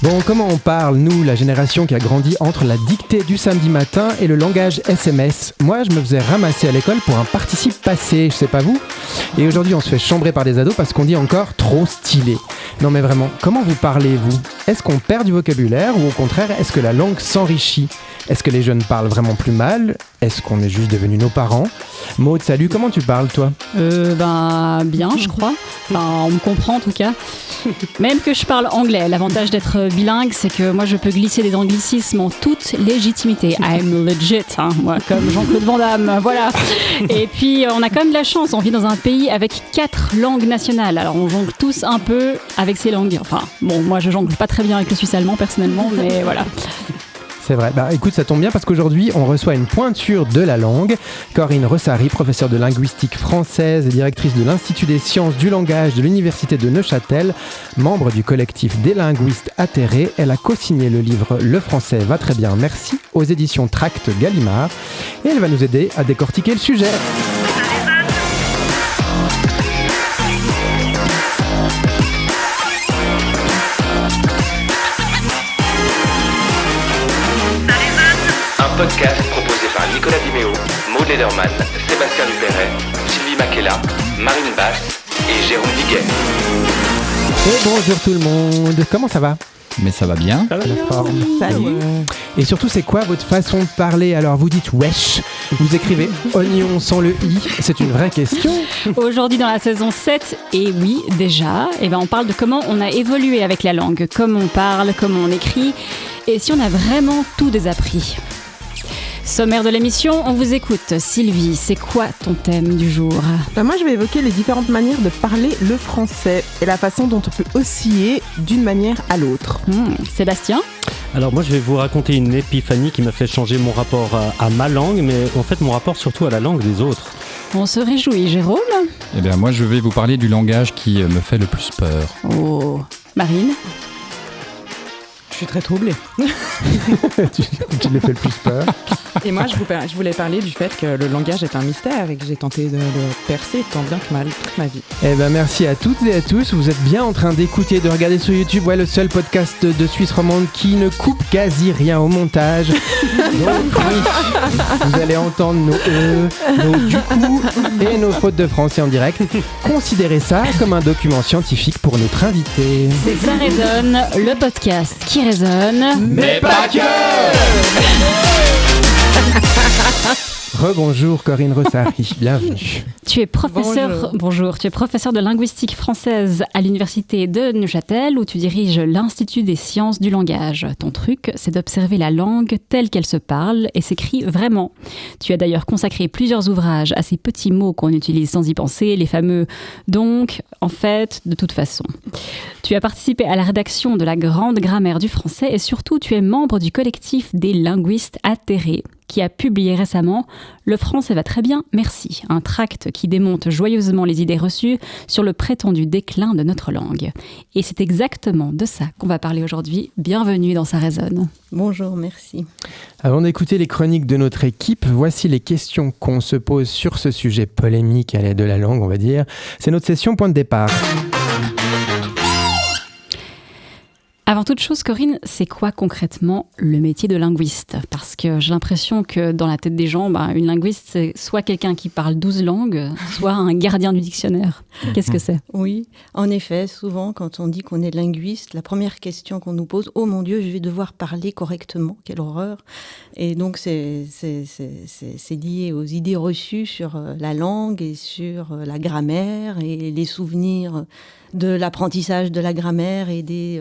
Bon, comment on parle, nous, la génération qui a grandi entre la dictée du samedi matin et le langage SMS? Moi, je me faisais ramasser à l'école pour un participe passé, je sais pas vous. Et aujourd'hui, on se fait chambrer par des ados parce qu'on dit encore trop stylé. Non mais vraiment, comment vous parlez, vous? Est-ce qu'on perd du vocabulaire ou au contraire, est-ce que la langue s'enrichit? Est-ce que les jeunes parlent vraiment plus mal? Est-ce qu'on est juste devenus nos parents? Maud, salut, comment tu parles, toi? Bien, je crois. Enfin, on me comprend en tout cas. Même que je parle anglais, l'avantage d'être bilingue, c'est que moi je peux glisser des anglicismes en toute légitimité. I'm legit, hein, moi, comme Jean-Claude Van Damme, voilà. Et puis on a quand même de la chance, on vit dans un pays avec 4 langues nationales. Alors on jongle tous un peu avec ces langues. Enfin, bon, moi je jongle pas très bien avec le suisse allemand personnellement, mais voilà. C'est vrai. Bah écoute, ça tombe bien parce qu'aujourd'hui, on reçoit une pointure de la langue. Corinne Ressary, professeure de linguistique française et directrice de l'Institut des sciences du langage de l'Université de Neuchâtel, membre du collectif des linguistes atterrés. Elle a co-signé le livre Le français va très bien, merci, aux éditions Tract Gallimard. Et elle va nous aider à décortiquer le sujet. Podcast proposé par Nicolas Dimeo, Maud Lederman, Sébastien Dupéret, Sylvie Makela, Marine Basse et Jérôme Diguet. Et bonjour tout le monde, comment ça va? Mais ça va bien. Ça va bien. Forme. Salut. Et surtout, c'est quoi votre façon de parler? Alors, vous dites wesh, vous écrivez oignon sans le i, c'est une vraie question. Aujourd'hui dans la saison 7, et oui, déjà, on parle de comment on a évolué avec la langue, comment on parle, comment on écrit, et si on a vraiment tout désappris. Sommaire de l'émission, on vous écoute. Sylvie, c'est quoi ton thème du jour? Moi, je vais évoquer les différentes manières de parler le français et la façon dont on peut osciller d'une manière à l'autre. Sébastien? Alors moi, je vais vous raconter une épiphanie qui m'a fait changer mon rapport à ma langue, mais en fait mon rapport surtout à la langue des autres. On se réjouit, Jérôme? Eh bien, moi, je vais vous parler du langage qui me fait le plus peur. Oh, Marine? Je suis très troublée. Tu le fais le plus peur. Et moi, je voulais parler du fait que le langage est un mystère et que j'ai tenté de le percer tant bien que mal toute ma vie. Eh ben merci à toutes et à tous. Vous êtes bien en train d'écouter, de regarder sur YouTube, le seul podcast de Suisse romande qui ne coupe quasi rien au montage. Donc oui, vous allez entendre nos du coup et nos fautes de français en direct. Considérez ça comme un document scientifique pour notre invité. C'est Ça résonne, le podcast qui résonne, mais pas que. Rebonjour Corinne Ressary, bienvenue. Tu es professeur de linguistique française à l'université de Neuchâtel où tu diriges l'Institut des sciences du langage. Ton truc, c'est d'observer la langue telle qu'elle se parle et s'écrit vraiment. Tu as d'ailleurs consacré plusieurs ouvrages à ces petits mots qu'on utilise sans y penser, les fameux « donc »,« en fait »,« de toute façon ». Tu as participé à la rédaction de la grande grammaire du français et surtout tu es membre du collectif des linguistes atterrés, qui a publié récemment « Le français va très bien, merci », un tract qui démonte joyeusement les idées reçues sur le prétendu déclin de notre langue. Et c'est exactement de ça qu'on va parler aujourd'hui. Bienvenue dans Ça résonne. Bonjour, merci. Avant d'écouter les chroniques de notre équipe, voici les questions qu'on se pose sur ce sujet polémique à l'aide de la langue, on va dire. C'est notre session point de départ. Avant toute chose, Corinne, c'est quoi concrètement le métier de linguiste? Parce que j'ai l'impression que dans la tête des gens, une linguiste, c'est soit quelqu'un qui parle 12 langues, soit un gardien du dictionnaire. Qu'est-ce que c'est? Oui, en effet, souvent quand on dit qu'on est linguiste, la première question qu'on nous pose, « Oh mon Dieu, je vais devoir parler correctement, quelle horreur !» Et donc c'est lié aux idées reçues sur la langue et sur la grammaire et les souvenirs de l'apprentissage de la grammaire et des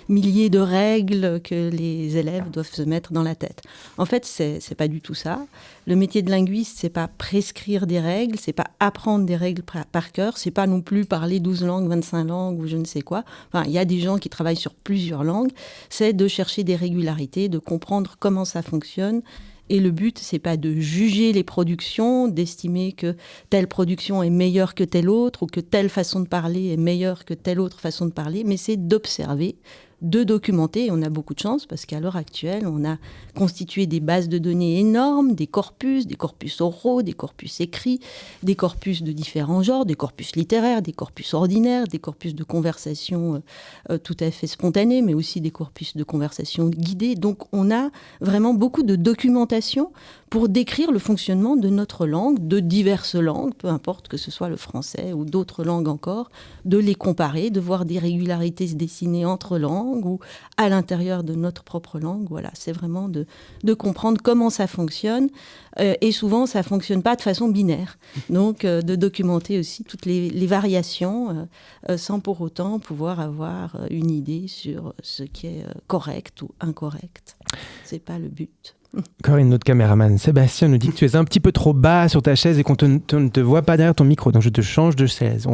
milliers de règles que les élèves doivent se mettre dans la tête. En fait, c'est pas du tout ça. Le métier de linguiste, c'est pas prescrire des règles, c'est pas apprendre des règles par cœur, c'est pas non plus parler 12 langues, 25 langues ou je ne sais quoi. Enfin, il y a des gens qui travaillent sur plusieurs langues. C'est de chercher des régularités, de comprendre comment ça fonctionne. Et le but, c'est pas de juger les productions, d'estimer que telle production est meilleure que telle autre ou que telle façon de parler est meilleure que telle autre façon de parler, mais c'est d'observer, de documenter. On a beaucoup de chance parce qu'à l'heure actuelle, on a constitué des bases de données énormes, des corpus oraux, des corpus écrits, des corpus de différents genres, des corpus littéraires, des corpus ordinaires, des corpus de conversation tout à fait spontanés, mais aussi des corpus de conversation guidés. Donc on a vraiment beaucoup de documentation pour décrire le fonctionnement de notre langue, de diverses langues, peu importe que ce soit le français ou d'autres langues encore, de les comparer, de voir des régularités se dessiner entre langues ou à l'intérieur de notre propre langue. Voilà, c'est vraiment de comprendre comment ça fonctionne. Et souvent, ça ne fonctionne pas de façon binaire. Donc, de documenter aussi toutes les variations sans pour autant pouvoir avoir une idée sur ce qui est correct ou incorrect. Ce n'est pas le but. Corinne, notre caméraman Sébastien nous dit que tu es un petit peu trop bas sur ta chaise et qu'on ne te voit pas derrière ton micro. Donc je te change de chaise.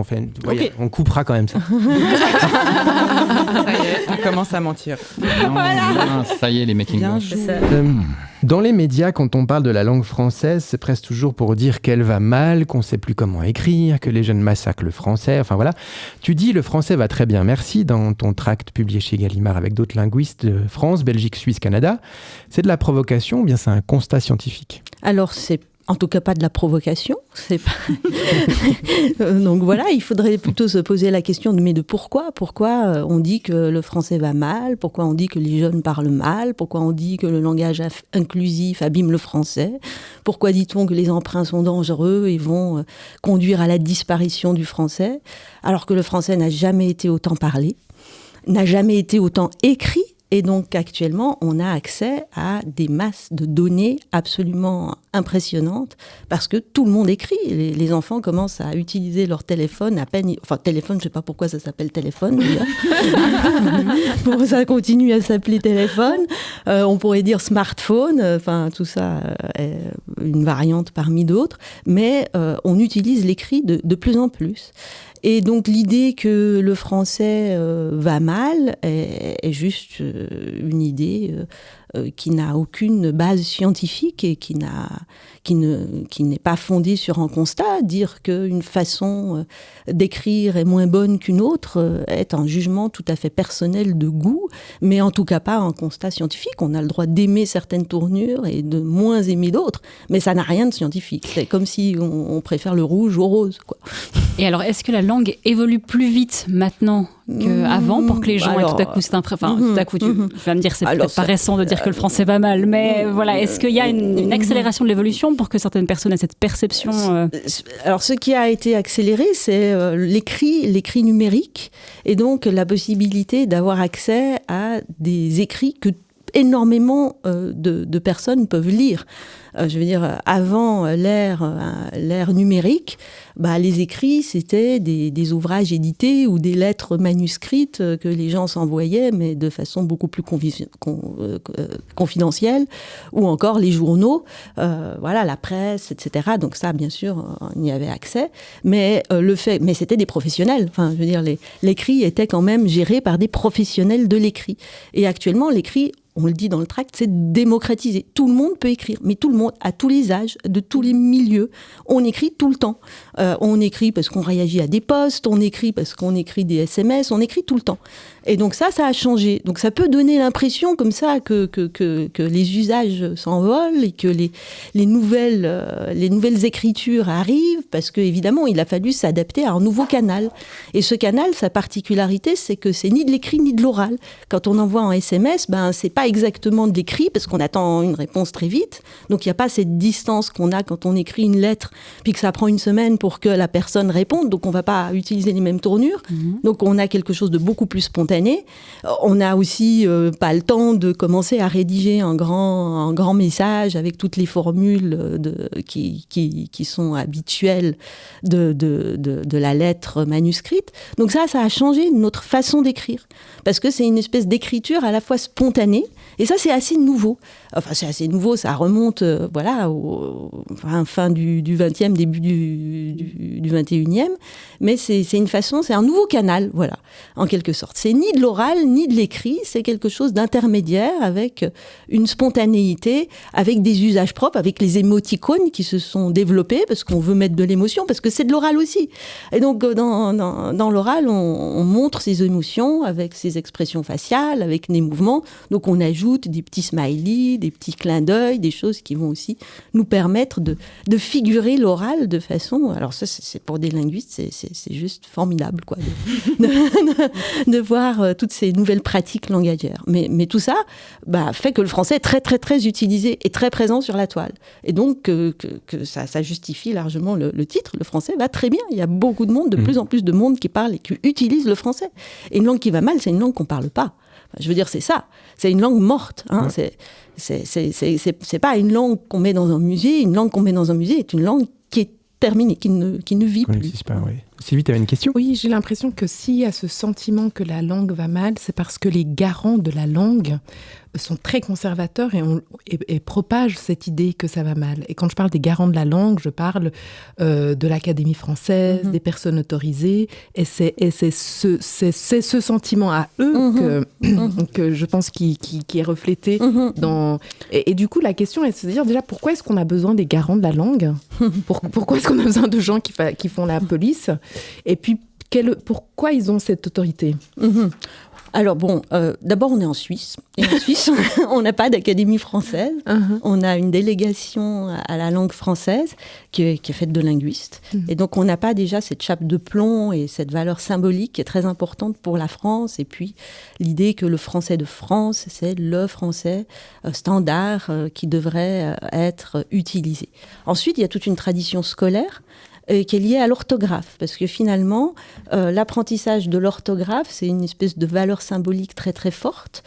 On coupera quand même ça. Ça y est, on commence à mentir. Voilà. Ça y est, les making-of. Dans les médias, quand on parle de la langue française, c'est presque toujours pour dire qu'elle va mal, qu'on ne sait plus comment écrire, que les jeunes massacrent le français. Enfin voilà. Tu dis le français va très bien, merci, dans ton tract publié chez Gallimard avec d'autres linguistes de France, Belgique, Suisse, Canada. C'est de la provocation ou bien c'est un constat scientifique ? Alors, c'est en tout cas pas de la provocation. C'est pas... Donc voilà, il faudrait plutôt se poser la question de pourquoi ? Pourquoi on dit que le français va mal ? Pourquoi on dit que les jeunes parlent mal ? Pourquoi on dit que le langage inclusif abîme le français ? Pourquoi dit-on que les emprunts sont dangereux et vont conduire à la disparition du français ? Alors que le français n'a jamais été autant parlé, n'a jamais été autant écrit. Et donc, actuellement, on a accès à des masses de données absolument impressionnantes parce que tout le monde écrit. Les enfants commencent à utiliser leur téléphone à peine... Enfin, téléphone, je ne sais pas pourquoi ça s'appelle téléphone, d'ailleurs. Ça continue à s'appeler téléphone. On pourrait dire smartphone. Enfin, tout ça est une variante parmi d'autres. Mais on utilise l'écrit de plus en plus. Et donc l'idée que le français va mal est juste une idée qui n'a aucune base scientifique et qui n'est pas fondée sur un constat. Dire qu'une façon d'écrire est moins bonne qu'une autre est un jugement tout à fait personnel de goût, mais en tout cas pas un constat scientifique. On a le droit d'aimer certaines tournures et de moins aimer d'autres, mais ça n'a rien de scientifique. C'est comme si on préfère le rouge au rose, quoi. Et alors, est-ce que la langue évolue plus vite maintenant qu'avant pour que les gens aient tout à coup c'est tout à coup tu vas me dire c'est peut-être pas récent de dire que le français va mal, mais voilà, est-ce qu'il y a une accélération de l'évolution pour que certaines personnes aient cette perception Alors ce qui a été accéléré, c'est l'écrit numérique et donc la possibilité d'avoir accès à des écrits que énormément de personnes peuvent lire. Je veux dire, avant l'ère numérique, les écrits, c'était des ouvrages édités ou des lettres manuscrites que les gens s'envoyaient, mais de façon beaucoup plus confidentielle, ou encore les journaux, la presse, etc. Donc ça, bien sûr, on y avait accès. Mais c'était des professionnels. Enfin, je veux dire, l'écrit était quand même géré par des professionnels de l'écrit. Et actuellement, l'écrit, on le dit dans le tract, c'est démocratisé. Tout le monde peut écrire, mais tout le monde, à tous les âges, de tous les milieux. On écrit tout le temps. On écrit parce qu'on réagit à des posts, on écrit parce qu'on écrit des SMS, on écrit tout le temps. Et donc ça a changé. Donc ça peut donner l'impression comme ça que les usages s'envolent et que les nouvelles écritures arrivent parce qu'évidemment, il a fallu s'adapter à un nouveau canal. Et ce canal, sa particularité, c'est que c'est ni de l'écrit ni de l'oral. Quand on envoie en SMS, c'est pas exactement de l'écrit parce qu'on attend une réponse très vite. Donc il n'y a pas cette distance qu'on a quand on écrit une lettre puis que ça prend une semaine pour que la personne réponde. Donc on ne va pas utiliser les mêmes tournures. Donc on a quelque chose de beaucoup plus spontané. On n'a aussi pas le temps de commencer à rédiger un grand message avec toutes les formules qui sont habituelles de la lettre manuscrite. Donc ça a changé notre façon d'écrire. Parce que c'est une espèce d'écriture à la fois spontanée. Et ça, c'est assez nouveau. Enfin, c'est assez nouveau, ça remonte fin du 20e, début du 21e. Mais c'est un nouveau canal, voilà, en quelque sorte. C'est ni de l'oral, ni de l'écrit, c'est quelque chose d'intermédiaire avec une spontanéité, avec des usages propres, avec les émoticônes qui se sont développés, parce qu'on veut mettre de l'émotion, parce que c'est de l'oral aussi. Et donc, dans l'oral, on montre ses émotions avec ses expressions faciales, avec des mouvements. Donc, on ajoute des petits smileys, des petits clins d'œil, des choses qui vont aussi nous permettre de figurer l'oral de façon... Alors ça, c'est pour des linguistes, c'est juste formidable, quoi, de voir toutes ces nouvelles pratiques langagières. Mais tout ça fait que le français est très, très, très utilisé et très présent sur la toile. Et donc, que ça justifie largement le titre. Le français va très bien. Il y a beaucoup de monde, de plus en plus de monde qui parle et qui utilise le français. Et une langue qui va mal, c'est une langue qu'on ne parle pas. Je veux dire, c'est ça. C'est une langue morte. Hein. Ouais. C'est pas une langue qu'on met dans un musée. Une langue qu'on met dans un musée est une langue qui est terminée, qui ne vit plus. Pas, oui. Sylvie, tu avais une question ? Oui, j'ai l'impression que s'il y a ce sentiment que la langue va mal, c'est parce que les garants de la langue sont très conservateurs et propagent cette idée que ça va mal. Et quand je parle des garants de la langue, je parle de l'Académie française, des personnes autorisées. Et c'est ce sentiment à eux que je pense qui est reflété dans... Et du coup, la question est de se dire déjà, pourquoi est-ce qu'on a besoin des garants de la langue ? Pourquoi est-ce qu'on a besoin de gens qui font la police ? Et puis, pourquoi ils ont cette autorité ? Alors bon, d'abord on est en Suisse. Et en Suisse, on n'a pas d'académie française. On a une délégation à la langue française qui est faite de linguistes. Et donc on n'a pas déjà cette chape de plomb et cette valeur symbolique qui est très importante pour la France. Et puis l'idée que le français de France, c'est le français standard qui devrait être utilisé. Ensuite, il y a toute une tradition scolaire qui est liée à l'orthographe, parce que finalement, l'apprentissage de l'orthographe, c'est une espèce de valeur symbolique très très forte.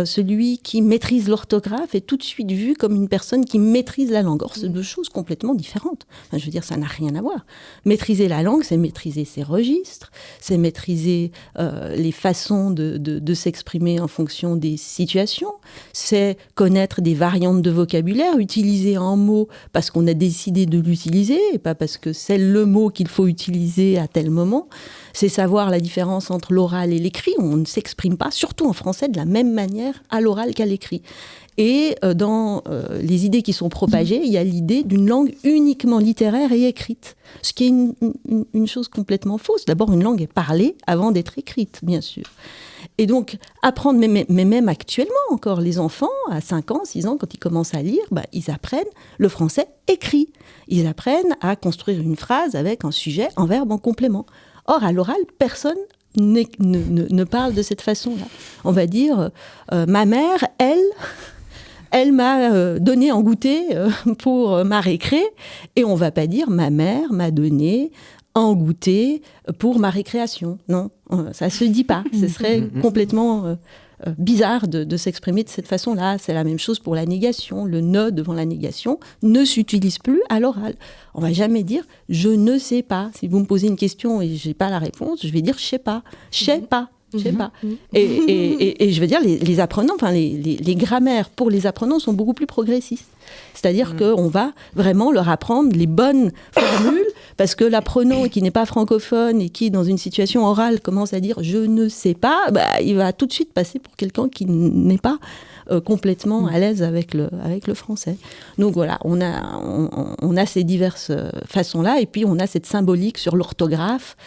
Celui qui maîtrise l'orthographe est tout de suite vu comme une personne qui maîtrise la langue. Or, c'est deux choses complètement différentes. Enfin, je veux dire, ça n'a rien à voir. Maîtriser la langue, c'est maîtriser ses registres, c'est maîtriser les façons de s'exprimer en fonction des situations, c'est connaître des variantes de vocabulaire, utiliser un mot parce qu'on a décidé de l'utiliser et pas parce que c'est le mot qu'il faut utiliser à tel moment. C'est savoir la différence entre l'oral et l'écrit. On ne s'exprime pas, surtout en français, de la même manière à l'oral qu'à l'écrit. Et dans les idées qui sont propagées, il y a l'idée d'une langue uniquement littéraire et écrite. Ce qui est une chose complètement fausse. D'abord, une langue est parlée avant d'être écrite, bien sûr. Et donc, apprendre, mais même actuellement encore, les enfants, à 5 ans, 6 ans, quand ils commencent à lire, ils apprennent le français écrit. Ils apprennent à construire une phrase avec un sujet, un verbe, en complément. Or, à l'oral, personne ne parle de cette façon-là. On va dire, ma mère, elle m'a donné en goûter pour ma récré, et on ne va pas dire, ma mère m'a donné en goûter pour ma récréation. Non, ça ne se dit pas. Ce serait complètement bizarre de s'exprimer de cette façon-là. C'est la même chose pour la négation. Le « ne » devant la négation ne s'utilise plus à l'oral. On ne va jamais dire « je ne sais pas ». Si vous me posez une question et je n'ai pas la réponse, je vais dire « je ne sais pas ». Je ne sais pas. Je sais pas. Et je veux dire, les apprenants, enfin les grammaires pour les apprenants sont beaucoup plus progressistes. C'est-à-dire qu'on va vraiment leur apprendre les bonnes formules, parce que l'apprenant qui n'est pas francophone et qui, dans une situation orale, commence à dire « je ne sais pas », il va tout de suite passer pour quelqu'un qui n'est pas complètement à l'aise avec le français. Donc voilà, on a ces diverses façons-là, et puis on a cette symbolique sur l'orthographe,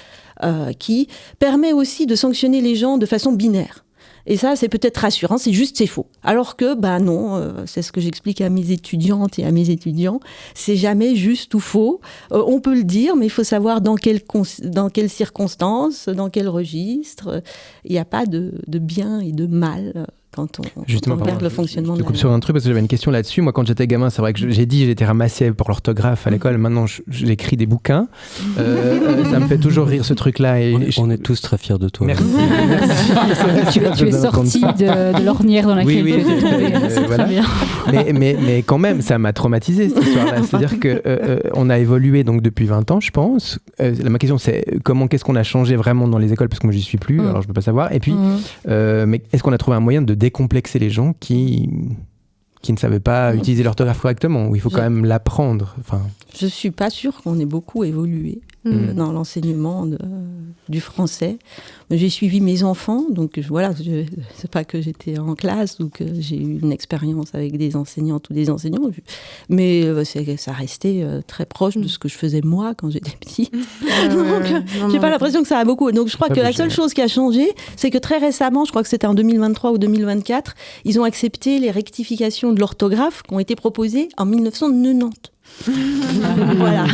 qui permet aussi de sanctionner les gens de façon binaire. Et ça, c'est peut-être rassurant, c'est faux. Alors que, non, c'est ce que j'explique à mes étudiantes et à mes étudiants, c'est jamais juste ou faux. On peut le dire, mais il faut savoir dans quelles circonstances, dans quel registre. Il n'y a pas de bien et de mal quand on regarde le fonctionnement de la langue. Je coupe sur un truc parce que j'avais une question là-dessus. Moi, quand j'étais gamin, c'est vrai que j'ai été ramassé pour l'orthographe à l'école. Maintenant, j'écris des bouquins. Ça me fait toujours rire, ce truc-là. Et on est tous très fiers de toi. Merci. Tu es sorti de l'ornière dans laquelle tu étais tombé. Voilà. Mais quand même, ça m'a traumatisé, cette histoire-là. C'est-à-dire qu'on a évolué donc, depuis 20 ans, je pense. Ma question, c'est qu'est-ce qu'on a changé vraiment dans les écoles, parce que moi, j'y suis plus, alors je ne peux pas savoir. Et puis, mais est-ce qu'on a trouvé un moyen de décomplexer les gens qui qui ne savaient pas utiliser l'orthographe correctement, où il faut quand même l'apprendre. Enfin... Je ne suis pas sûre qu'on ait beaucoup évolué dans l'enseignement du français. J'ai suivi mes enfants, donc voilà, c'est pas que j'étais en classe ou que j'ai eu une expérience avec des enseignantes ou des enseignants, mais ça restait très proche de ce que je faisais moi quand j'étais petit. Donc, j'ai pas l'impression que ça a beaucoup. Donc je crois que la seule chose qui a changé, c'est que très récemment, je crois que c'était en 2023 ou 2024, ils ont accepté les rectifications de l'orthographe qui ont été proposées en 1990. Voilà.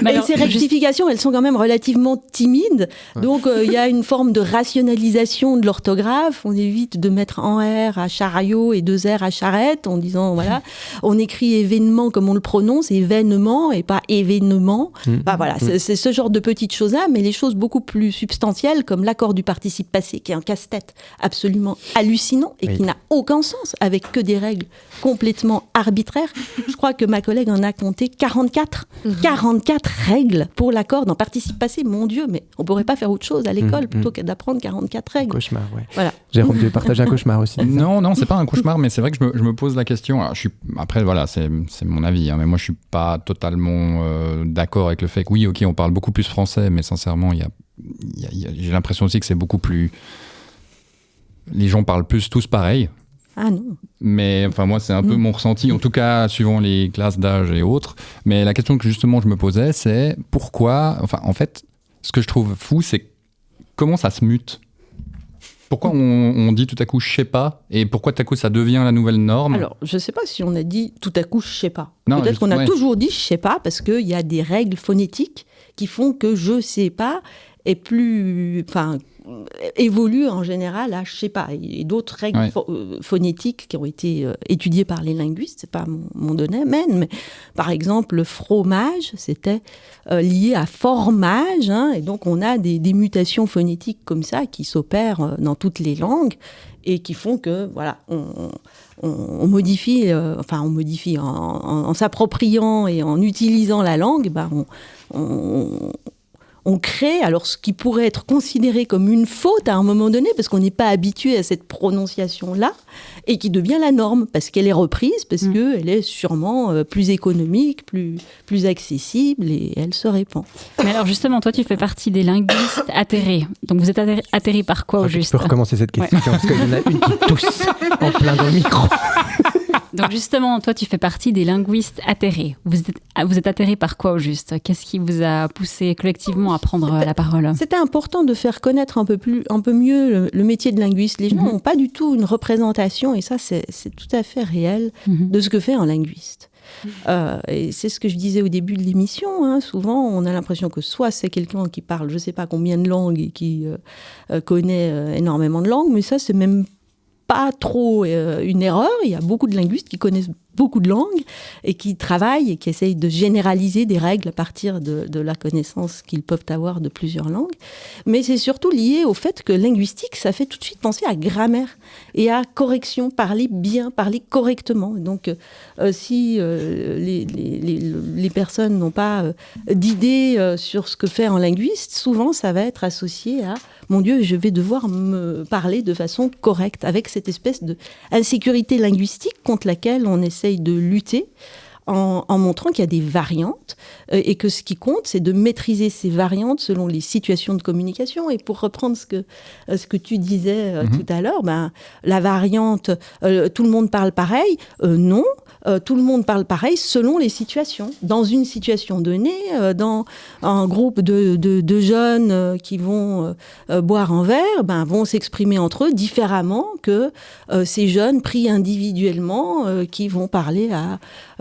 Et ces rectifications, elles sont quand même relativement timides. Donc, il y a une forme de rationalisation de l'orthographe. On évite de mettre en R à chariot et 2 R à charrette en disant, voilà, on écrit événement comme on le prononce, événement et pas événement. Bah, voilà, c'est ce genre de petites choses-là, mais les choses beaucoup plus substantielles, comme l'accord du participe passé, qui est un casse-tête absolument hallucinant et qui n'a aucun sens, avec que des règles complètement arbitraires. Je crois que ma collègue en a compté 44. 44 règles pour l'accord dans participe passé. Mon Dieu, mais on pourrait pas faire autre chose à l'école plutôt que d'apprendre 44 règles. Un cauchemar, ouais. Voilà. Jérôme, tu veux partager un cauchemar aussi? Non, c'est pas un cauchemar, mais c'est vrai que je me pose la question. Alors, après, voilà, c'est mon avis, hein, mais moi, je suis pas totalement d'accord avec le fait que oui, ok, on parle beaucoup plus français, mais sincèrement, j'ai l'impression aussi que c'est beaucoup plus... Les gens parlent plus tous pareil. Ah non. Mais enfin, moi, c'est un peu mon ressenti, en tout cas, suivant les classes d'âge et autres. Mais la question que justement je me posais, c'est pourquoi... Enfin, en fait, ce que je trouve fou, c'est comment ça se mute. Pourquoi on dit tout à coup « je sais pas » et pourquoi tout à coup ça devient la nouvelle norme? Alors, je sais pas si on a dit tout à coup « je sais pas ». Non, peut-être qu'on a toujours dit « je sais pas » parce qu'il y a des règles phonétiques qui font que « je sais pas » est plus... Enfin, évolue en général à je sais pas. Et d'autres règles phonétiques qui ont été étudiées par les linguistes, c'est pas mon domaine, mais par exemple le fromage, c'était lié à formage, hein, et donc on a des mutations phonétiques comme ça qui s'opèrent dans toutes les langues et qui font que voilà, on modifie, en s'appropriant et en utilisant la langue, on crée alors ce qui pourrait être considéré comme une faute à un moment donné, parce qu'on n'est pas habitué à cette prononciation-là, et qui devient la norme, parce qu'elle est reprise, parce qu'elle est sûrement plus économique, plus accessible, et elle se répand. Mais alors justement, toi, tu fais partie des linguistes atterrés. Donc vous êtes atterrés par quoi au juste? Tu peux recommencer cette question, parce qu'il y en a une qui tousse en plein dans le micro. Donc justement, toi, tu fais partie des linguistes atterrés. Vous êtes atterrés par quoi au juste? Qu'est-ce qui vous a poussé collectivement à prendre la parole? C'était important de faire connaître un peu mieux le métier de linguiste. Les gens n'ont pas du tout une représentation, et ça, c'est tout à fait réel, de ce que fait un linguiste. Et c'est ce que je disais au début de l'émission, hein. Souvent on a l'impression que soit c'est quelqu'un qui parle je ne sais pas combien de langues et qui connaît énormément de langues, mais ça c'est même pas trop une erreur. Il y a beaucoup de linguistes qui connaissent beaucoup de langues et qui travaillent et qui essayent de généraliser des règles à partir de la connaissance qu'ils peuvent avoir de plusieurs langues. Mais c'est surtout lié au fait que linguistique, ça fait tout de suite penser à grammaire et à correction, parler bien, parler correctement. Donc, si les personnes n'ont pas d'idée sur ce que fait un linguiste, souvent ça va être associé à « mon Dieu, je vais devoir me parler de façon correcte », avec cette espèce d'insécurité linguistique contre laquelle on essaye de lutter en montrant qu'il y a des variantes et que ce qui compte, c'est de maîtriser ces variantes selon les situations de communication. Et pour reprendre ce que tu disais tout à l'heure, la variante « tout le monde parle pareil », non. Tout le monde parle pareil selon les situations. Dans une situation donnée, dans un groupe de jeunes qui vont boire un verre, vont s'exprimer entre eux différemment que ces jeunes pris individuellement qui vont parler à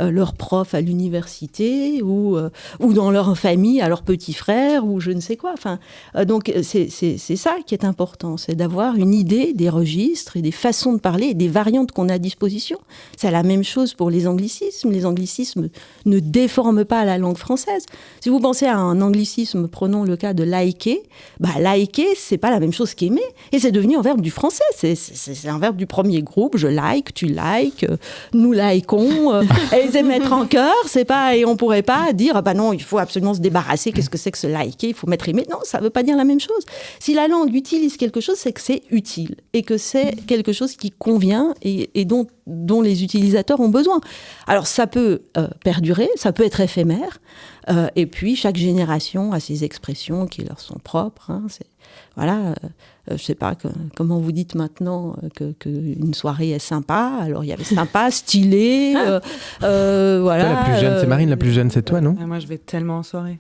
leur prof à l'université ou dans leur famille, à leur petit frère ou je ne sais quoi. Enfin, donc c'est ça qui est important, c'est d'avoir une idée des registres et des façons de parler et des variantes qu'on a à disposition. C'est la même chose pour les anglicismes. Les anglicismes ne déforment pas la langue française. Si vous pensez à un anglicisme, prenons le cas de liker, liker, c'est pas la même chose qu'aimer, et c'est devenu un verbe du français. C'est un verbe du premier groupe. Je like, tu likes, nous likons, et c'est mettre en cœur, c'est pas, et on pourrait pas dire, non, il faut absolument se débarrasser, qu'est-ce que c'est que ce liker, il faut mettre aimer. Non, ça veut pas dire la même chose. Si la langue utilise quelque chose, c'est que c'est utile, et que c'est quelque chose qui convient, et dont dont les utilisateurs ont besoin. Alors ça peut perdurer, ça peut être éphémère, et puis chaque génération a ses expressions qui leur sont propres. Voilà, je sais pas comment vous dites maintenant qu'une soirée est sympa. Alors il y avait sympa, stylé, voilà. Toi, la plus jeune, c'est Marine, la plus jeune, c'est toi, non? Moi, je vais tellement en soirée.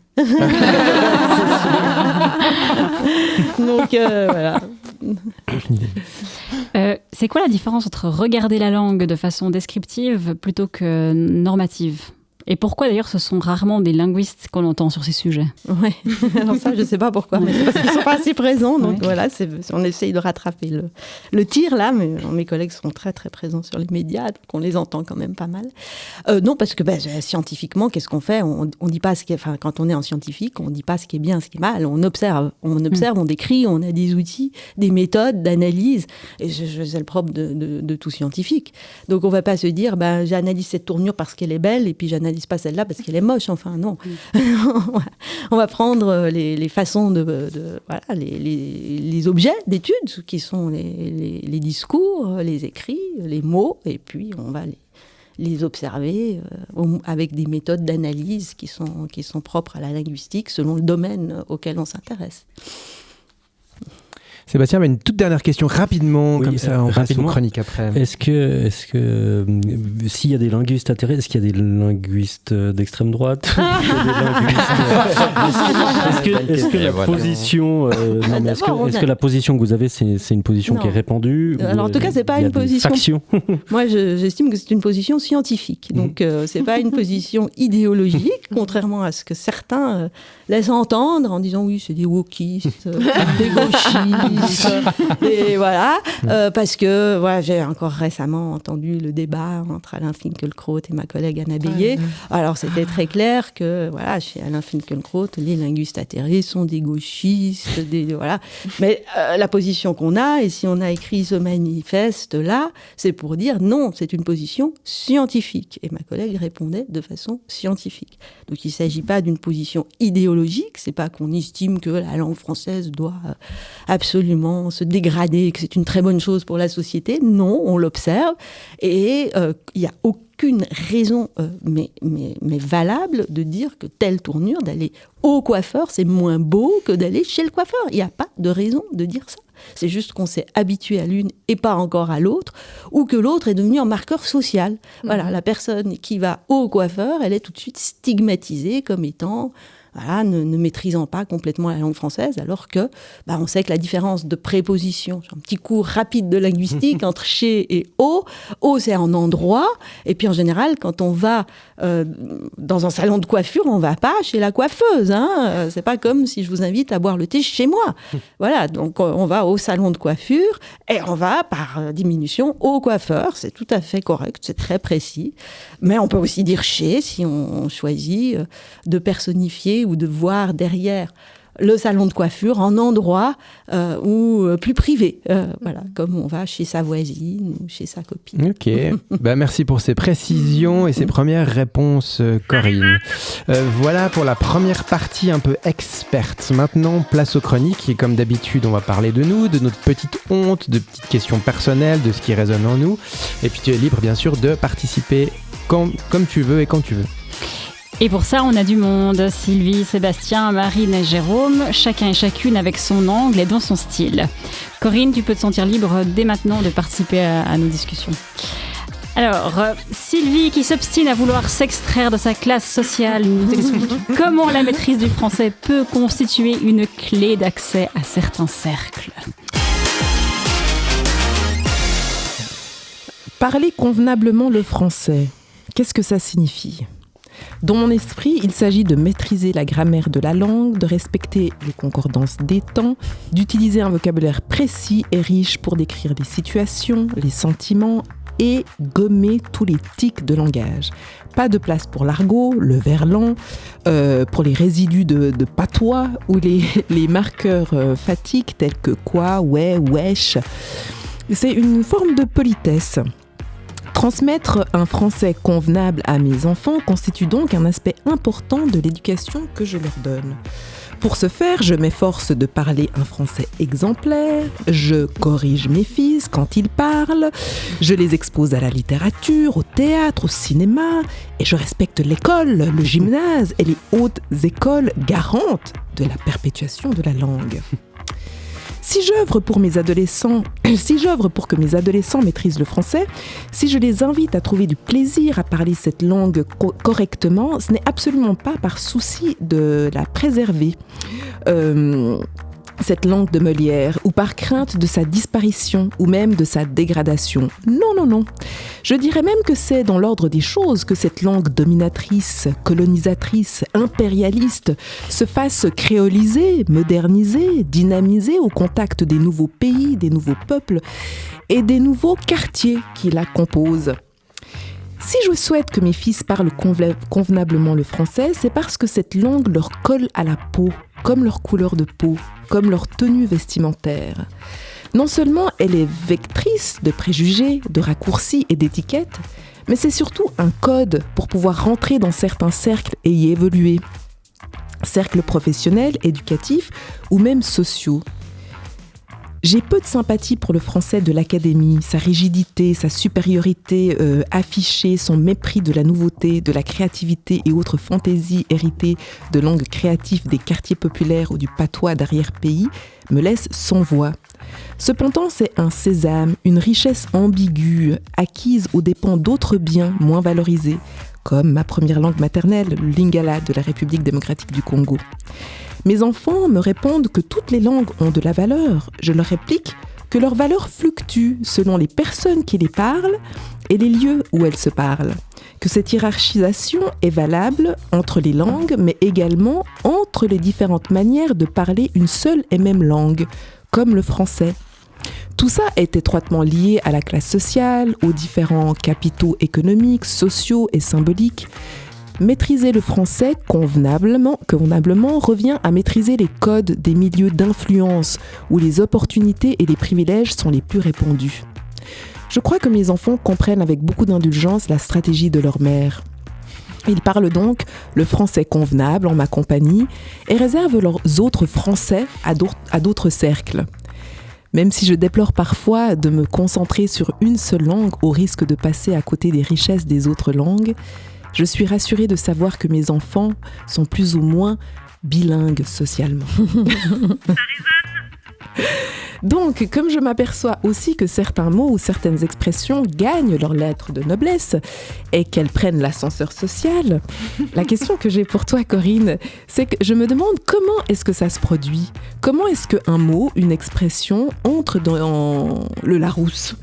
Donc voilà. C'est quoi la différence entre regarder la langue de façon descriptive plutôt que normative? Et pourquoi d'ailleurs ce sont rarement des linguistes qu'on entend sur ces sujets? Ouais. Alors ça, je ne sais pas pourquoi, mais c'est parce qu'ils ne sont pas assez présents. Donc voilà, on essaye de rattraper le tir là, mais mes collègues sont très très présents sur les médias, donc on les entend quand même pas mal. Non, parce que scientifiquement, qu'est-ce qu'on fait? On dit pas quand on est en scientifique, on ne dit pas ce qui est bien, ce qui est mal. On observe, on décrit, on a des outils, des méthodes d'analyse. Et c'est le propre de tout scientifique. Donc on ne va pas se dire, j'analyse cette tournure parce qu'elle est belle, et puis j'analyse pas celle-là parce qu'elle est moche, enfin non. On va prendre les façons voilà, les objets d'études qui sont les discours, les écrits, les mots, et puis on va les observer avec des méthodes d'analyse qui sont propres à la linguistique selon le domaine auquel on s'intéresse. Sébastien, une toute dernière question rapidement, comme ça on passe aux chroniques après. Est-ce que s'il y a des linguistes intéressés, est-ce qu'il y a des linguistes d'extrême droite? Est-ce que la position que vous avez, c'est une position qui est répandue? Alors en tout cas, c'est pas une position. Faction. Moi, j'estime que c'est une position scientifique. Donc c'est pas une position idéologique, contrairement à ce que certains laissent entendre en disant oui, c'est des wokistes, des gauchistes. Et voilà, parce que voilà, j'ai encore récemment entendu le débat entre Alain Finkielkraut et ma collègue Anna Bélier. Alors c'était très clair que voilà, chez Alain Finkielkraut, les linguistes atterrés sont des gauchistes, voilà. Mais la position qu'on a, et si on a écrit ce manifeste-là, c'est pour dire non, c'est une position scientifique. Et ma collègue répondait de façon scientifique. Donc il ne s'agit pas d'une position idéologique, c'est pas qu'on estime que la langue française doit absolument se dégrader, que c'est une très bonne chose pour la société. Non, on l'observe et il n'y a aucune raison mais valable de dire que telle tournure, d'aller au coiffeur, c'est moins beau que d'aller chez le coiffeur. Il n'y a pas de raison de dire ça. C'est juste qu'on s'est habitué à l'une et pas encore à l'autre, ou que l'autre est devenu un marqueur social. Voilà, la personne qui va au coiffeur, elle est tout de suite stigmatisée comme étant... Voilà, ne maîtrisant pas complètement la langue française, alors que on sait que la différence de préposition, un petit cours rapide de linguistique entre chez et au c'est en endroit, et puis en général, quand on va dans un salon de coiffure, on va pas chez la coiffeuse, hein. C'est pas comme si je vous invite à boire le thé chez moi. Voilà, donc on va au salon de coiffure et on va par diminution au coiffeur, c'est tout à fait correct, c'est très précis, mais on peut aussi dire chez si on choisit de personnifier ou de voir derrière le salon de coiffure en endroit ou plus privé, voilà, comme on va chez sa voisine ou chez sa copine. Ok, merci pour ces précisions et ces premières réponses, Corinne. Voilà pour la première partie un peu experte. Maintenant, place aux chroniques et comme d'habitude, on va parler de nous, de notre petite honte, de petites questions personnelles, de ce qui résonne en nous. Et puis tu es libre, bien sûr, de participer comme tu veux et quand tu veux. Et pour ça, on a du monde. Sylvie, Sébastien, Marine et Jérôme, chacun et chacune avec son angle et dans son style. Corinne, tu peux te sentir libre dès maintenant de participer à nos discussions. Alors, Sylvie, qui s'obstine à vouloir s'extraire de sa classe sociale, nous explique comment la maîtrise du français peut constituer une clé d'accès à certains cercles. Parler convenablement le français, qu'est-ce que ça signifie ? Dans mon esprit, il s'agit de maîtriser la grammaire de la langue, de respecter les concordances des temps, d'utiliser un vocabulaire précis et riche pour décrire les situations, les sentiments et gommer tous les tics de langage. Pas de place pour l'argot, le verlan, pour les résidus de patois ou les marqueurs fatiques tels que quoi, ouais, wesh. C'est une forme de politesse. Transmettre un français convenable à mes enfants constitue donc un aspect important de l'éducation que je leur donne. Pour ce faire, je m'efforce de parler un français exemplaire, je corrige mes fils quand ils parlent, je les expose à la littérature, au théâtre, au cinéma, et je respecte l'école, le gymnase et les hautes écoles garantes de la perpétuation de la langue. Si j'œuvre pour que mes adolescents maîtrisent le français, si je les invite à trouver du plaisir à parler cette langue correctement, ce n'est absolument pas par souci de la préserver, cette langue de Molière, ou par crainte de sa disparition, ou même de sa dégradation. Non. Je dirais même que c'est dans l'ordre des choses que cette langue dominatrice, colonisatrice, impérialiste se fasse créoliser, moderniser, dynamiser au contact des nouveaux pays, des nouveaux peuples et des nouveaux quartiers qui la composent. Si je souhaite que mes fils parlent convenablement le français, c'est parce que cette langue leur colle à la peau, comme leur couleur de peau, comme leur tenue vestimentaire. Non seulement elle est vectrice de préjugés, de raccourcis et d'étiquettes, mais c'est surtout un code pour pouvoir rentrer dans certains cercles et y évoluer. Cercles professionnels, éducatifs ou même sociaux. J'ai peu de sympathie pour le français de l'académie, sa rigidité, sa supériorité affichée, son mépris de la nouveauté, de la créativité et autres fantaisies héritées de langues créatives des quartiers populaires ou du patois d'arrière-pays me laissent sans voix. Cependant, c'est un sésame, une richesse ambiguë, acquise aux dépens d'autres biens moins valorisés, comme ma première langue maternelle, le lingala de la République démocratique du Congo. Mes enfants me répondent que toutes les langues ont de la valeur. Je leur réplique que leur valeur fluctue selon les personnes qui les parlent et les lieux où elles se parlent. Que cette hiérarchisation est valable entre les langues, mais également entre les différentes manières de parler une seule et même langue, comme le français. Tout ça est étroitement lié à la classe sociale, aux différents capitaux économiques, sociaux et symboliques. Maîtriser le français convenablement revient à maîtriser les codes des milieux d'influence où les opportunités et les privilèges sont les plus répandus. Je crois que mes enfants comprennent avec beaucoup d'indulgence la stratégie de leur mère. Ils parlent donc le français convenable en ma compagnie et réservent leurs autres français à d'autres cercles. Même si je déplore parfois de me concentrer sur une seule langue au risque de passer à côté des richesses des autres langues, je suis rassurée de savoir que mes enfants sont plus ou moins bilingues socialement. Donc, comme je m'aperçois aussi que certains mots ou certaines expressions gagnent leur lettre de noblesse et qu'elles prennent l'ascenseur social, la question que j'ai pour toi, Corinne, c'est que je me demande comment est-ce que ça se produit ? Comment est-ce qu'un mot, une expression, entre dans le Larousse ?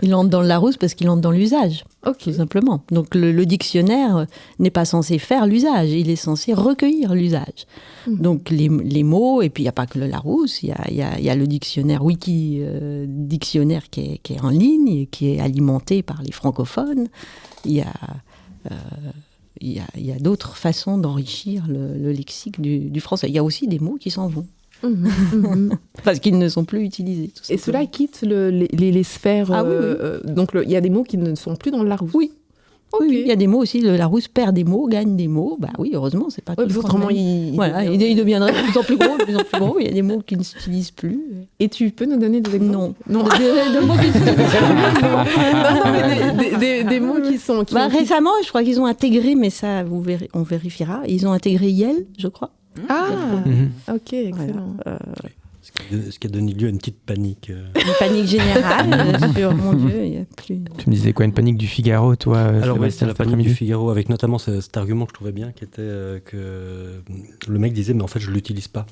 Il entre dans le Larousse parce qu'il entre dans l'usage, tout simplement. Donc le dictionnaire n'est pas censé faire l'usage, il est censé recueillir l'usage. Donc les mots, et puis il n'y a pas que le Larousse, il y a le dictionnaire Wiki, dictionnaire qui est en ligne, et qui est alimenté par les francophones. Il y a d'autres façons d'enrichir le lexique du français. Il y a aussi des mots qui s'en vont. Parce qu'ils ne sont plus utilisés. Et cela quitte les sphères. Donc il y a des mots qui ne sont plus dans le Larousse. Oui. Okay. Oui, il y a des mots aussi. Le Larousse perd des mots, gagne des mots. Bah oui, heureusement, c'est pas tout. Autrement, il deviendrait de plus en plus gros, de plus en plus gros. Il y a des mots qui ne s'utilisent plus. Et tu peux nous donner des exemples ? Non. Des mots qui sont. Récemment, je crois qu'ils ont intégré, mais ça, on vérifiera. Ils ont intégré Yel, je crois. Ok, excellent. Voilà. Ce qui a donné lieu à une petite panique. Une panique générale sur, mon Dieu, il n'y a plus... Tu me disais quoi, une panique du Figaro, toi? Alors oui, c'était la panique du Figaro, avec notamment cet argument que je trouvais bien, qui était que le mec disait, mais en fait, je ne l'utilise pas.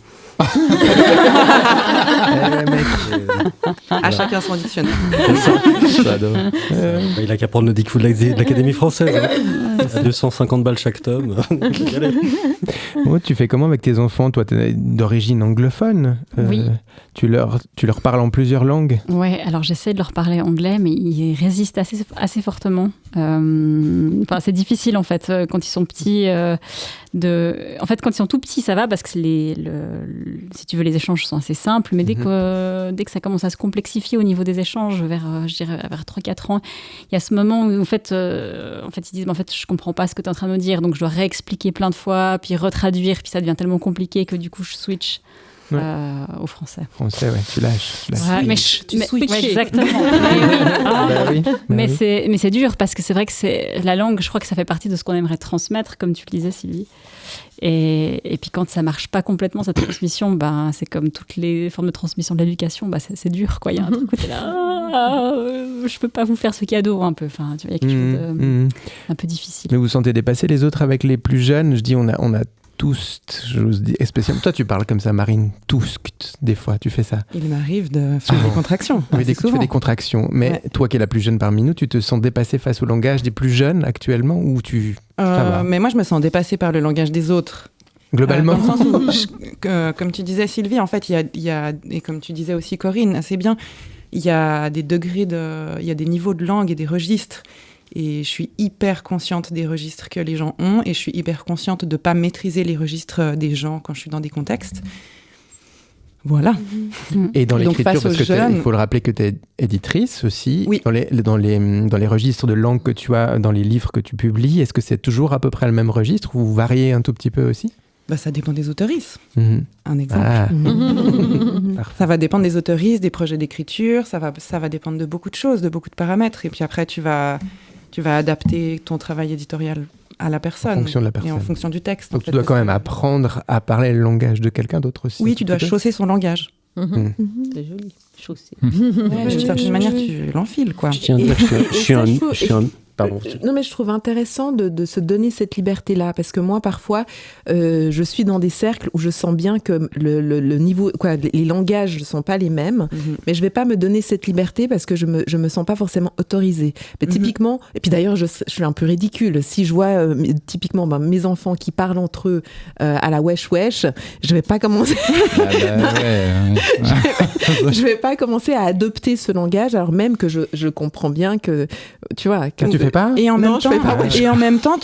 À chacun son dictionnaire. Il a qu'à prendre le dicfou de l'Académie française. À 250 balles chaque tome. Bon, tu fais comment avec tes enfants? Toi, tu es d'origine anglophone. Oui. Tu leur parles en plusieurs langues? Ouais, alors j'essaie de leur parler anglais, mais ils résistent assez fortement. Enfin, c'est difficile en fait quand ils sont petits. En fait, quand ils sont tout petits, ça va parce que si tu veux, les échanges sont assez simples. Mais dès que ça commence à se complexifier au niveau des échanges, je dirais vers 3-4 ans, il y a ce moment où en fait, ils disent, en fait, je comprends pas ce que tu es en train de me dire, donc je dois réexpliquer plein de fois, puis retraduire, puis ça devient tellement compliqué que du coup, je switch. Au français. Français, ouais, tu lâches. Ouais, mais tu switches. Ouais, exactement. Mais c'est dur parce que c'est vrai que la langue, je crois que ça fait partie de ce qu'on aimerait transmettre, comme tu le disais, Sylvie. Et puis quand ça marche pas complètement, cette transmission, c'est comme toutes les formes de transmission de l'éducation, c'est dur, quoi. Il y a un truc côté là, je peux pas vous faire ce cadeau, un peu. Enfin, tu vois, il y a quelque chose de un peu difficile. Mais vous sentez dépasser les autres avec les plus jeunes? Je dis, on a tous, j'ose dire, spécialement. Toi, tu parles comme ça, Marine, tous, des fois, tu fais ça. Il m'arrive de faire des contractions. Oui, tu fais des contractions. Mais toi qui es la plus jeune parmi nous, tu te sens dépassée face au langage des plus jeunes actuellement ou mais moi, je me sens dépassée par le langage des autres. Globalement. Dans le sens où, comme tu disais, Sylvie, en fait, il y a, et comme tu disais aussi, Corinne, assez bien, il y a des degrés il y a des niveaux de langue et des registres. Et je suis hyper consciente des registres que les gens ont et je suis hyper consciente de ne pas maîtriser les registres des gens quand je suis dans des contextes. Voilà. Et dans l'écriture, parce que jeunes, il faut le rappeler que tu es éditrice aussi, oui. dans les registres de langue que tu as, dans les livres que tu publies, est-ce que c'est toujours à peu près le même registre ou vous variez un tout petit peu aussi? Ça dépend des autoristes. Un exemple. Ça va dépendre des autoristes, des projets d'écriture, ça va dépendre de beaucoup de choses, de beaucoup de paramètres. Et puis après, tu vas adapter ton travail éditorial à la personne. En fonction de la personne. Et en fonction du texte. Donc tu dois quand même apprendre à parler le langage de quelqu'un d'autre aussi. Oui, tu dois chausser son langage. C'est joli, chausser. D'une certaine manière, tu l'enfiles, quoi. Je tiens à dire que je suis un... Pardon. Non, mais je trouve intéressant de se donner cette liberté-là, parce que moi, parfois, je suis dans des cercles où je sens bien que le niveau, les langages ne sont pas les mêmes, mais je ne vais pas me donner cette liberté parce que je me sens pas forcément autorisée. Mais typiquement, et puis d'ailleurs, je suis un peu ridicule. Si je vois typiquement mes enfants qui parlent entre eux à la wesh wesh, je ne vais pas commencer. Je vais pas commencer à adopter ce langage, alors même que je comprends bien que, tu vois, tu fais pas? Et en même temps,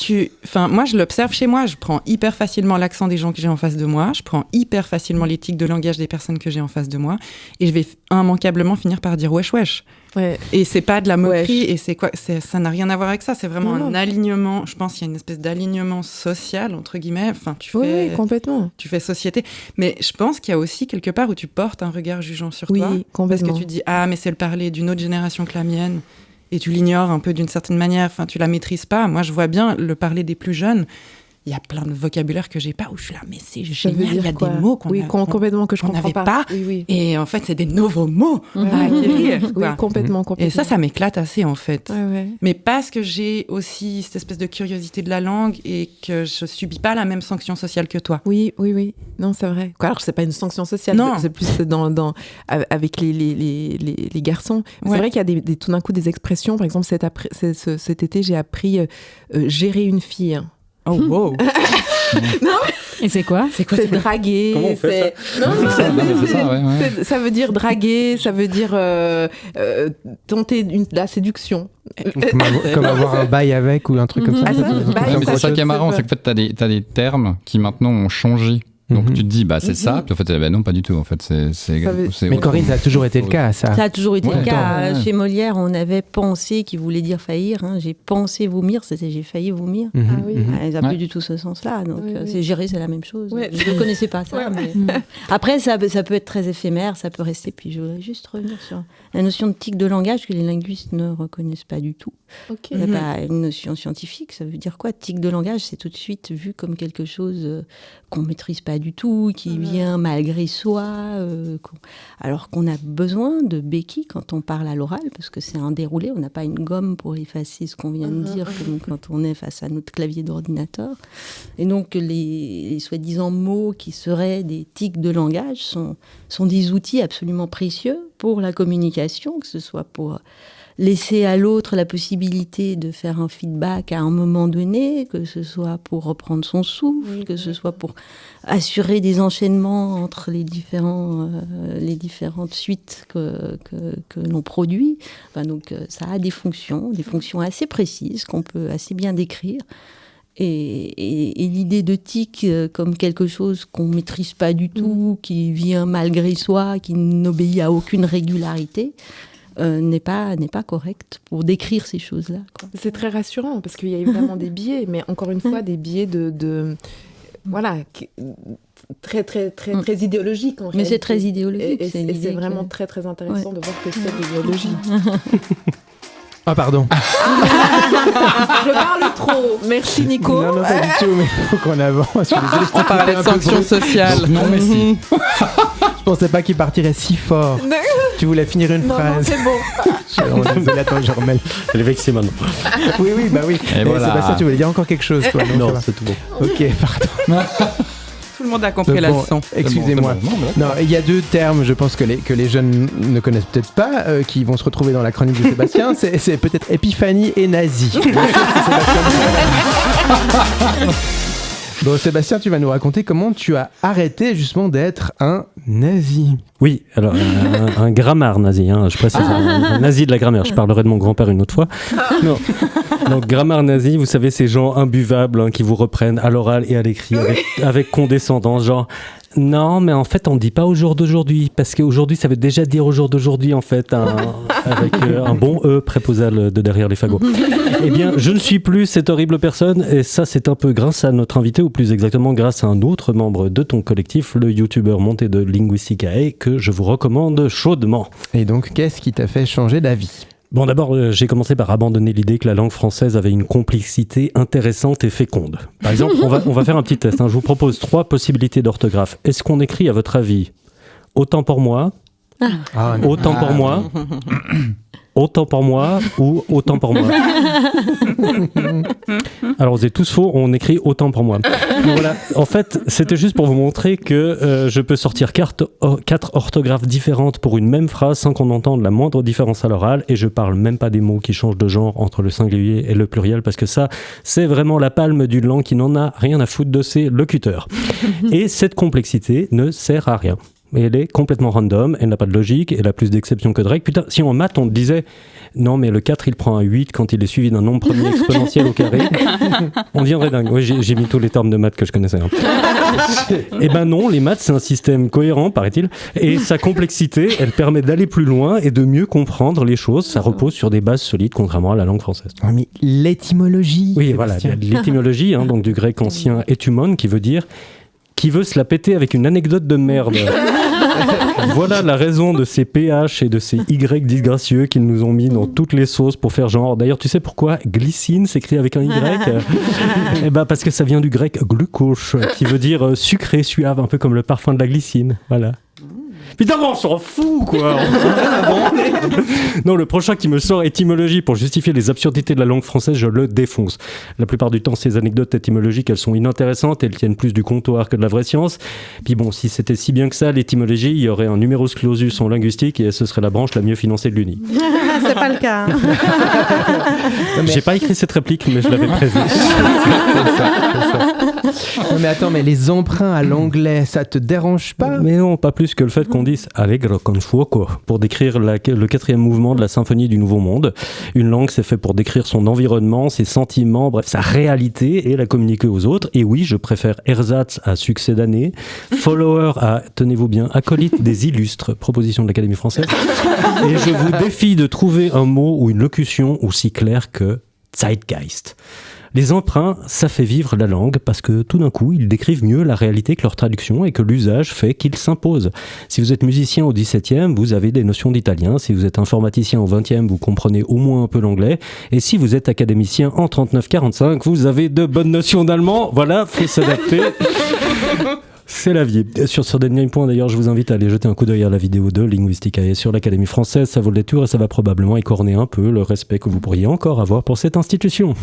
moi je l'observe chez moi, je prends hyper facilement l'accent des gens que j'ai en face de moi, je prends hyper facilement l'éthique de langage des personnes que j'ai en face de moi, et je vais immanquablement finir par dire wesh wesh. Ouais. Et c'est pas de la moquerie, et ça n'a rien à voir avec ça, c'est vraiment un alignement, je pense qu'il y a une espèce d'alignement social, entre guillemets, enfin oui, complètement. Tu fais société, mais je pense qu'il y a aussi quelque part où tu portes un regard jugeant sur toi, complètement. parce que tu dis, mais c'est le parler d'une autre génération que la mienne, et tu l'ignores un peu d'une certaine manière, enfin tu la maîtrises pas. Moi je vois bien le parler des plus jeunes, il y a plein de vocabulaire que j'ai pas, où je suis là, mais c'est génial, il y a des mots complètement que je comprends pas. Oui. Et en fait c'est des nouveaux mots à acquérir. Oui, complètement. Et ça m'éclate assez en fait. Ouais. Mais parce que j'ai aussi cette espèce de curiosité de la langue et que je subis pas la même sanction sociale que toi. Oui. Non, c'est vrai. Alors c'est pas une sanction sociale, non. C'est plus avec les garçons. C'est vrai qu'il y a tout d'un coup des expressions. Par exemple, cet été, j'ai appris gérer une fille. Oh wow. Non. Et c'est quoi? C'est draguer. Comment on fait ça? Ça veut dire draguer, ça veut dire tenter la séduction. Comme avoir un bail avec ou un truc comme ça. C'est ça qui est marrant, c'est que en fait, t'as des termes qui maintenant ont changé. Donc tu te dis, c'est ça, puis en fait, non, pas du tout. En fait, mais Corinne, ça a toujours été le cas, ça. Ça a toujours été le cas. Chez Molière, on avait pensé qui voulait dire faillir. J'ai pensé vomir, c'était j'ai failli vomir. Ça n'a plus du tout ce sens-là. Donc, c'est gérer, c'est la même chose. Ouais. Je ne connaissais pas ça. Mais... Après, ça peut être très éphémère, ça peut rester. Puis je voudrais juste revenir sur la notion de tic de langage que les linguistes ne reconnaissent pas du tout. Okay. C'est pas une notion scientifique. Ça veut dire quoi? Tic de langage, c'est tout de suite vu comme quelque chose qu'on ne maîtrise pas du tout, qui vient malgré soi, alors qu'on a besoin de béquilles quand on parle à l'oral, parce que c'est un déroulé, on n'a pas une gomme pour effacer ce qu'on vient de dire, comme quand on est face à notre clavier d'ordinateur. Et donc les soi-disant mots qui seraient des tics de langage sont des outils absolument précieux pour la communication, que ce soit pour laisser à l'autre la possibilité de faire un feedback à un moment donné, que ce soit pour reprendre son souffle, que ce soit pour assurer des enchaînements entre les différentes suites que l'on produit. Donc ça a des fonctions assez précises qu'on peut assez bien décrire. Et l'idée de tic comme quelque chose qu'on ne maîtrise pas du tout, qui vient malgré soi, qui n'obéit à aucune régularité, n'est pas correcte pour décrire ces choses-là, quoi. C'est très rassurant parce qu'il y a évidemment des biais, mais encore une fois des biais de voilà, très idéologiques en réalité. Mais c'est très idéologique. Et c'est vraiment très très intéressant de voir que c'est de l'idéologie. Ah pardon. Je parle trop. Merci Nico. Non, pas du tout, mais il faut qu'on avance. Je suis désolé, On parlait de sanctions sociales. Non, mais si. Je pensais pas qu'il partirait si fort. Tu voulais finir une phrase. Non, c'est bon. Désolé, attends, je remets. Elle est vexée maintenant. Oui, bah oui. Et voilà. Sébastien, tu voulais dire encore quelque chose, toi? Non, c'est tout bon. Ok, pardon. Tout le monde a compris la leçon. Excusez-moi. C'est bon. Non, il y a deux termes, je pense que les jeunes ne connaissent peut-être pas, qui vont se retrouver dans la chronique de Sébastien. C'est peut-être épiphanie et nazi. Bon, Sébastien, tu vas nous raconter comment tu as arrêté justement d'être un nazi. Oui, alors un grammar nazi, je précise, un nazi de la grammaire. Je parlerai de mon grand-père une autre fois. Non. Donc grammar nazi, vous savez, ces gens imbuvables qui vous reprennent à l'oral et à l'écrit avec condescendance, genre non, mais en fait on ne dit pas au jour d'aujourd'hui, parce qu'aujourd'hui ça veut déjà dire au jour d'aujourd'hui en fait, avec un bon E préposal de derrière les fagots. Eh bien, je ne suis plus cette horrible personne, et ça c'est un peu grâce à notre invité, ou plus exactement grâce à un autre membre de ton collectif, le youtubeur monté de Linguisticae, que je vous recommande chaudement. Et donc, qu'est-ce qui t'a fait changer d'avis ? Bon, d'abord, j'ai commencé par abandonner l'idée que la langue française avait une complexité intéressante et féconde. Par exemple, on va faire un petit test. Je vous propose 3 possibilités d'orthographe. Est-ce qu'on écrit, à votre avis, autant pour moi, autant pour moi, autant pour moi ou autant pour moi? Alors, vous êtes tous faux, on écrit autant pour moi. Donc, voilà. En fait, c'était juste pour vous montrer que je peux sortir 4 orthographes différentes pour une même phrase sans qu'on entende la moindre différence à l'oral, et je parle même pas des mots qui changent de genre entre le singulier et le pluriel, parce que ça, c'est vraiment la palme d'une langue qui n'en a rien à foutre de ses locuteurs. Et cette complexité ne sert à rien. Mais elle est complètement random, elle n'a pas de logique, elle a plus d'exceptions que de règles. Putain, si en maths on te disait non mais le 4 il prend un 8 quand il est suivi d'un nombre premier exponentiel au carré, on deviendrait dingue. Oui, j'ai mis tous les termes de maths que je connaissais. Et ben non, les maths c'est un système cohérent, paraît-il, et sa complexité, elle permet d'aller plus loin et de mieux comprendre les choses. Ça repose sur des bases solides, contrairement à la langue française. Ah, mais l'étymologie. Oui, voilà, l'étymologie, donc du grec ancien étumon, qui veut dire qui veut se la péter avec une anecdote de merde. Voilà la raison de ces PH et de ces Y disgracieux qu'ils nous ont mis dans toutes les sauces pour faire genre. D'ailleurs, tu sais pourquoi glycine s'écrit avec un Y? Eh ben parce que ça vient du grec glucose, qui veut dire sucré, suave, un peu comme le parfum de la glycine. Voilà. Putain, on s'en fout, quoi. Non, le prochain qui me sort étymologie pour justifier les absurdités de la langue française, je le défonce. La plupart du temps, ces anecdotes étymologiques, elles sont inintéressantes, elles tiennent plus du comptoir que de la vraie science. Puis bon, si c'était si bien que ça, l'étymologie, il y aurait un numerus clausus en linguistique et ce serait la branche la mieux financée de l'Uni. C'est pas le cas. J'ai pas écrit cette réplique, mais je l'avais prévu. Non mais attends, mais les emprunts à l'anglais, ça te dérange pas? Mais non, pas plus que le fait qu'on dise allegro con fuoco pour décrire le 4e mouvement de la symphonie du Nouveau Monde. Une langue, c'est fait pour décrire son environnement, ses sentiments, bref, sa réalité et la communiquer aux autres. Et oui, je préfère ersatz à succès d'année, follower à, tenez-vous bien, acolyte des illustres, proposition de l'Académie française. Et je vous défie de trouver un mot ou une locution aussi claire que Zeitgeist. Les emprunts, ça fait vivre la langue parce que tout d'un coup, ils décrivent mieux la réalité que leur traduction et que l'usage fait qu'ils s'imposent. Si vous êtes musicien au 17e, vous avez des notions d'italien. Si vous êtes informaticien au 20e, vous comprenez au moins un peu l'anglais. Et si vous êtes académicien en 39-45, vous avez de bonnes notions d'allemand. Voilà, faut s'adapter. C'est la vie. Sur ce dernier point, d'ailleurs, je vous invite à aller jeter un coup d'œil à la vidéo de Linguisticae sur l'Académie française. Ça vaut le détour et ça va probablement écorner un peu le respect que vous pourriez encore avoir pour cette institution.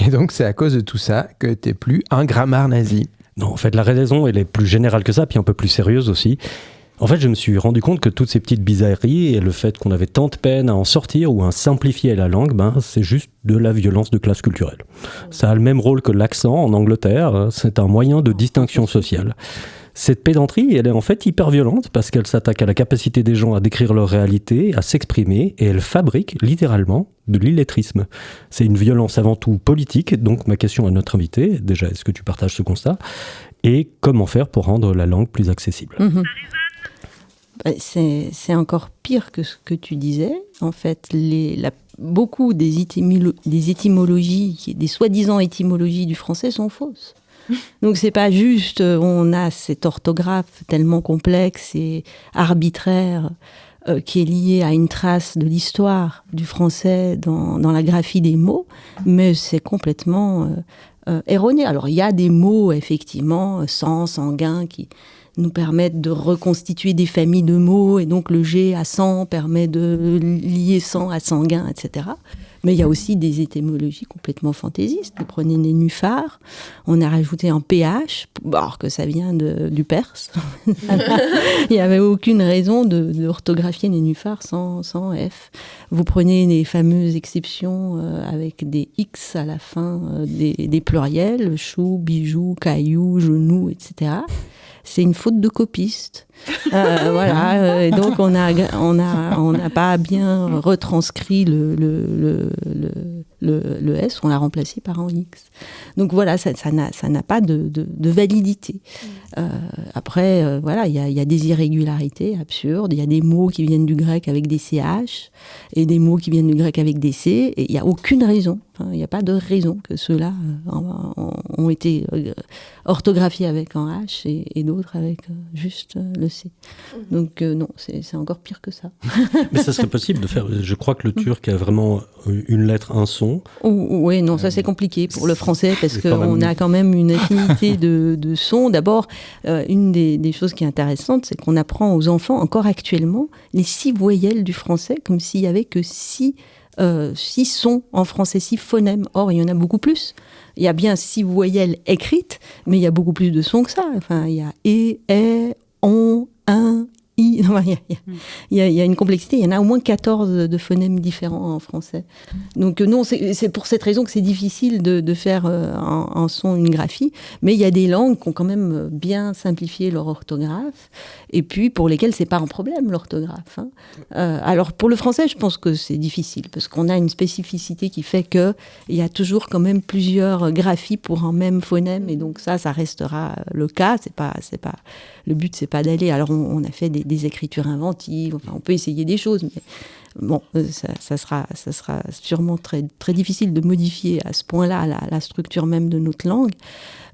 Et donc, c'est à cause de tout ça que t'es plus un grammar nazi. Non, en fait, la raison, elle est plus générale que ça, puis un peu plus sérieuse aussi. En fait, je me suis rendu compte que toutes ces petites bizarreries et le fait qu'on avait tant de peine à en sortir ou à simplifier la langue, c'est juste de la violence de classe culturelle. Ça a le même rôle que l'accent en Angleterre, c'est un moyen de distinction sociale. Cette pédanterie, elle est en fait hyper violente parce qu'elle s'attaque à la capacité des gens à décrire leur réalité, à s'exprimer, et elle fabrique littéralement de l'illettrisme. C'est une violence avant tout politique, donc ma question à notre invité, déjà, est-ce que tu partages ce constat ? Et comment faire pour rendre la langue plus accessible ? C'est encore pire que ce que tu disais. En fait, beaucoup des étymologies, des soi-disant étymologies du français sont fausses. Donc c'est pas juste, on a cette orthographe tellement complexe et arbitraire qui est liée à une trace de l'histoire du français dans la graphie des mots, mais c'est complètement erroné. Alors il y a des mots, effectivement, sang, sanguin, qui nous permettent de reconstituer des familles de mots, et donc le G à sang permet de lier sang à sanguin, etc. Mais il y a aussi des étymologies complètement fantaisistes. Vous prenez nénuphar, on a rajouté un PH, alors que ça vient du perse. Il n'y avait aucune raison de orthographier nénuphar sans F. Vous prenez les fameuses exceptions avec des X à la fin des pluriels, chou, bijou, caillou, genou, etc. C'est une faute de copiste. Et donc on n'a pas bien retranscrit le S, on l'a remplacé par un X. Donc voilà, ça n'a pas de validité. Après, il y a des irrégularités absurdes. Il y a des mots qui viennent du grec avec des CH et des mots qui viennent du grec avec des C. Et il n'y a aucune raison. Il n'y a pas de raison que ceux-là ont été orthographiés avec un H et d'autres avec juste le C. Donc non, c'est encore pire que ça. Mais ça serait possible de faire... Je crois que le turc a vraiment une lettre, un son. Oui, non, ça c'est compliqué pour le français parce qu'on a quand même une infinité de sons. D'abord, une des choses qui est intéressante, c'est qu'on apprend aux enfants, encore actuellement, les 6 voyelles du français, comme s'il n'y avait que 6 sons en français, 6 phonèmes. Or, il y en a beaucoup plus. Il y a bien 6 voyelles écrites, mais il y a beaucoup plus de sons que ça. Enfin, il y a on, un, i. Il y a une complexité. Il y en a au moins 14 de phonèmes différents en français. Donc non, c'est pour cette raison que c'est difficile de faire en son une graphie. Mais il y a des langues qui ont quand même bien simplifié leur orthographe, et puis pour lesquelles c'est pas un problème l'orthographe. Alors pour le français, je pense que c'est difficile parce qu'on a une spécificité qui fait que il y a toujours quand même plusieurs graphies pour un même phonème, et donc ça restera le cas. C'est pas le but, c'est pas d'aller. Alors on a fait des écritures inventives. Enfin, on peut essayer des choses, mais bon, ça sera sûrement très, très difficile de modifier à ce point-là la structure même de notre langue.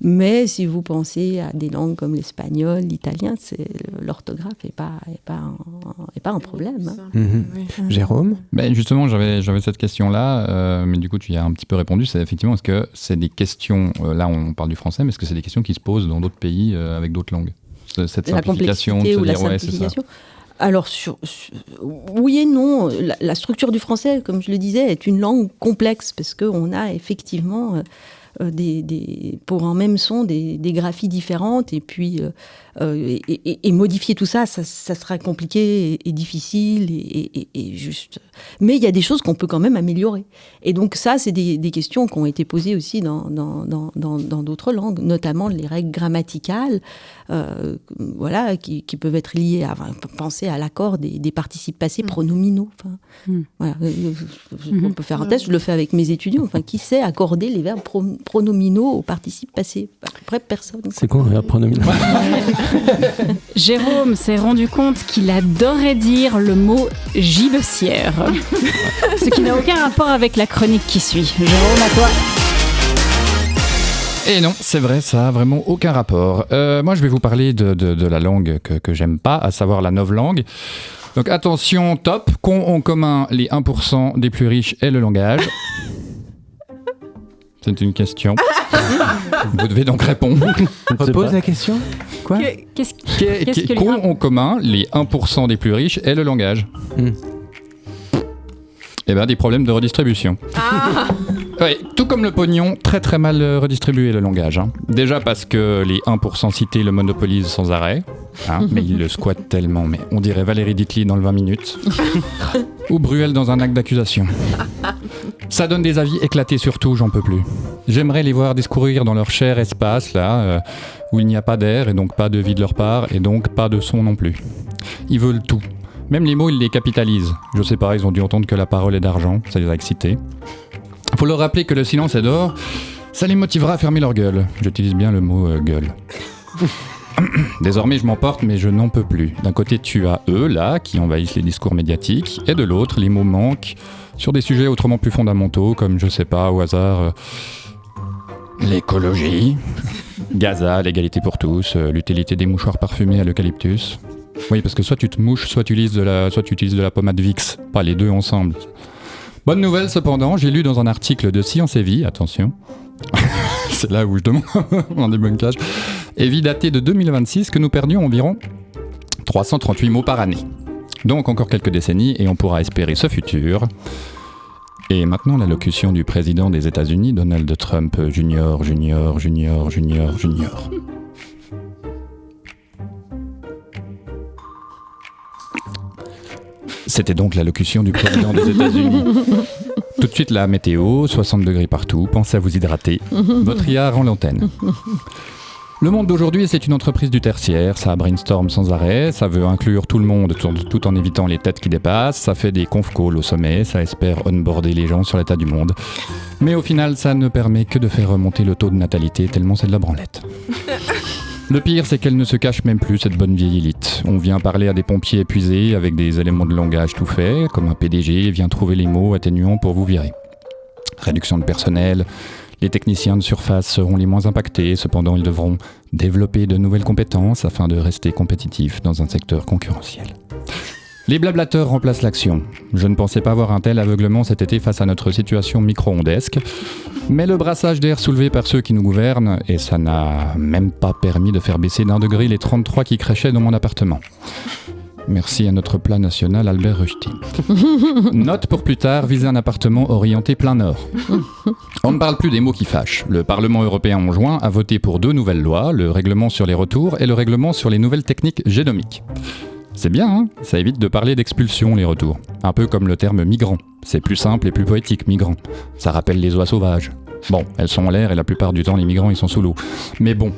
Mais si vous pensez à des langues comme l'espagnol, l'italien, l'orthographe n'est pas un problème. Jérôme ? Justement, j'avais cette question-là, mais du coup, tu y as un petit peu répondu. C'est effectivement, est-ce que c'est des questions, là on parle du français, mais est-ce que c'est des questions qui se posent dans d'autres pays avec d'autres langues ? Cette simplification, la complexité ou la simplification. Alors, oui et non. La structure du français, comme je le disais, est une langue complexe parce qu'on a effectivement pour un même son des graphies différentes, et puis et modifier tout ça sera compliqué et difficile et juste. Mais il y a des choses qu'on peut quand même améliorer. Et donc ça, c'est des questions qui ont été posées aussi dans d'autres langues, notamment les règles grammaticales, qui peuvent être liées à penser à l'accord des participes passés pronominaux. Voilà. On peut faire un test, je le fais avec mes étudiants. Qui sait accorder les verbes pronominaux aux participes passés? Après, personne. C'est quoi un verbe pronominal? Jérôme s'est rendu compte qu'il adorait dire le mot gibecière, ce qui n'a aucun rapport avec la chronique qui suit. Jérôme, à toi. Et non, c'est vrai, ça a vraiment aucun rapport. Moi, je vais vous parler de la langue que j'aime pas, à savoir la novlangue. Donc attention, top, qu'ont en commun les 1% des plus riches et le langage? C'est une question. Vous devez donc répondre. Repose la question. Quoi? Qu'est-ce que qu'ont en commun les 1% des plus riches et le langage? Eh bien, des problèmes de redistribution. Ouais, tout comme le pognon, très très mal redistribué le langage. Hein. Déjà parce que les 1% cités le monopolisent sans arrêt, hein, mais ils le squattent tellement, mais on dirait Valérie Ditli dans le 20 minutes. Ou Bruel dans un acte d'accusation. Ça donne des avis éclatés sur tout, j'en peux plus. J'aimerais les voir discourir dans leur cher espace, là, où il n'y a pas d'air et donc pas de vie de leur part et donc pas de son non plus. Ils veulent tout. Même les mots, ils les capitalisent. Je sais pas, ils ont dû entendre que la parole est d'argent, ça les a excités. Faut leur rappeler que le silence est d'or, ça les motivera à fermer leur gueule. J'utilise bien le mot gueule. Désormais, je m'emporte, mais je n'en peux plus. D'un côté, tu as eux, là, qui envahissent les discours médiatiques, et de l'autre, les mots manquent sur des sujets autrement plus fondamentaux, comme, je sais pas, au hasard, l'écologie, Gaza, l'égalité pour tous, l'utilité des mouchoirs parfumés à l'eucalyptus. Oui, parce que soit tu te mouches, soit tu utilises de la pommade Vicks, pas les deux ensemble. Bonne nouvelle cependant, j'ai lu dans un article de Science et Vie, attention, c'est là où je demande un débunkage, et vie datée de 2026 que nous perdions environ 338 mots par année. Donc encore quelques décennies et on pourra espérer ce futur. Et maintenant l'allocution du président des États-Unis, Donald Trump Jr. C'était donc l'allocution du président des États-Unis. Tout de suite la météo, 60 degrés partout, pensez à vous hydrater. Votre IA rend l'antenne. Le monde d'aujourd'hui, c'est une entreprise du tertiaire, ça brainstorm sans arrêt, ça veut inclure tout le monde tout en évitant les têtes qui dépassent, ça fait des conf calls au sommet, ça espère onboarder les gens sur l'état du monde. Mais au final, ça ne permet que de faire remonter le taux de natalité tellement c'est de la branlette. Le pire, c'est qu'elle ne se cache même plus, cette bonne vieille élite. On vient parler à des pompiers épuisés avec des éléments de langage tout faits, comme un PDG vient trouver les mots atténuants pour vous virer. Réduction de personnel, les techniciens de surface seront les moins impactés, cependant ils devront développer de nouvelles compétences afin de rester compétitifs dans un secteur concurrentiel. Les blablateurs remplacent l'action. Je ne pensais pas voir un tel aveuglement cet été face à notre situation micro-ondesque, mais le brassage d'air soulevé par ceux qui nous gouvernent, et ça n'a même pas permis de faire baisser d'1 degré les 33 qui crèchaient dans mon appartement. Merci à notre plat national Albert Rusty. Note pour plus tard, viser un appartement orienté plein nord. On ne parle plus des mots qui fâchent. Le Parlement européen en juin a voté pour 2 nouvelles lois, le règlement sur les retours et le règlement sur les nouvelles techniques génomiques. C'est bien, hein ? Ça évite de parler d'expulsion, les retours. Un peu comme le terme migrant. C'est plus simple et plus poétique, migrant. Ça rappelle les oies sauvages. Bon, elles sont en l'air et la plupart du temps, les migrants, ils sont sous l'eau. Mais bon,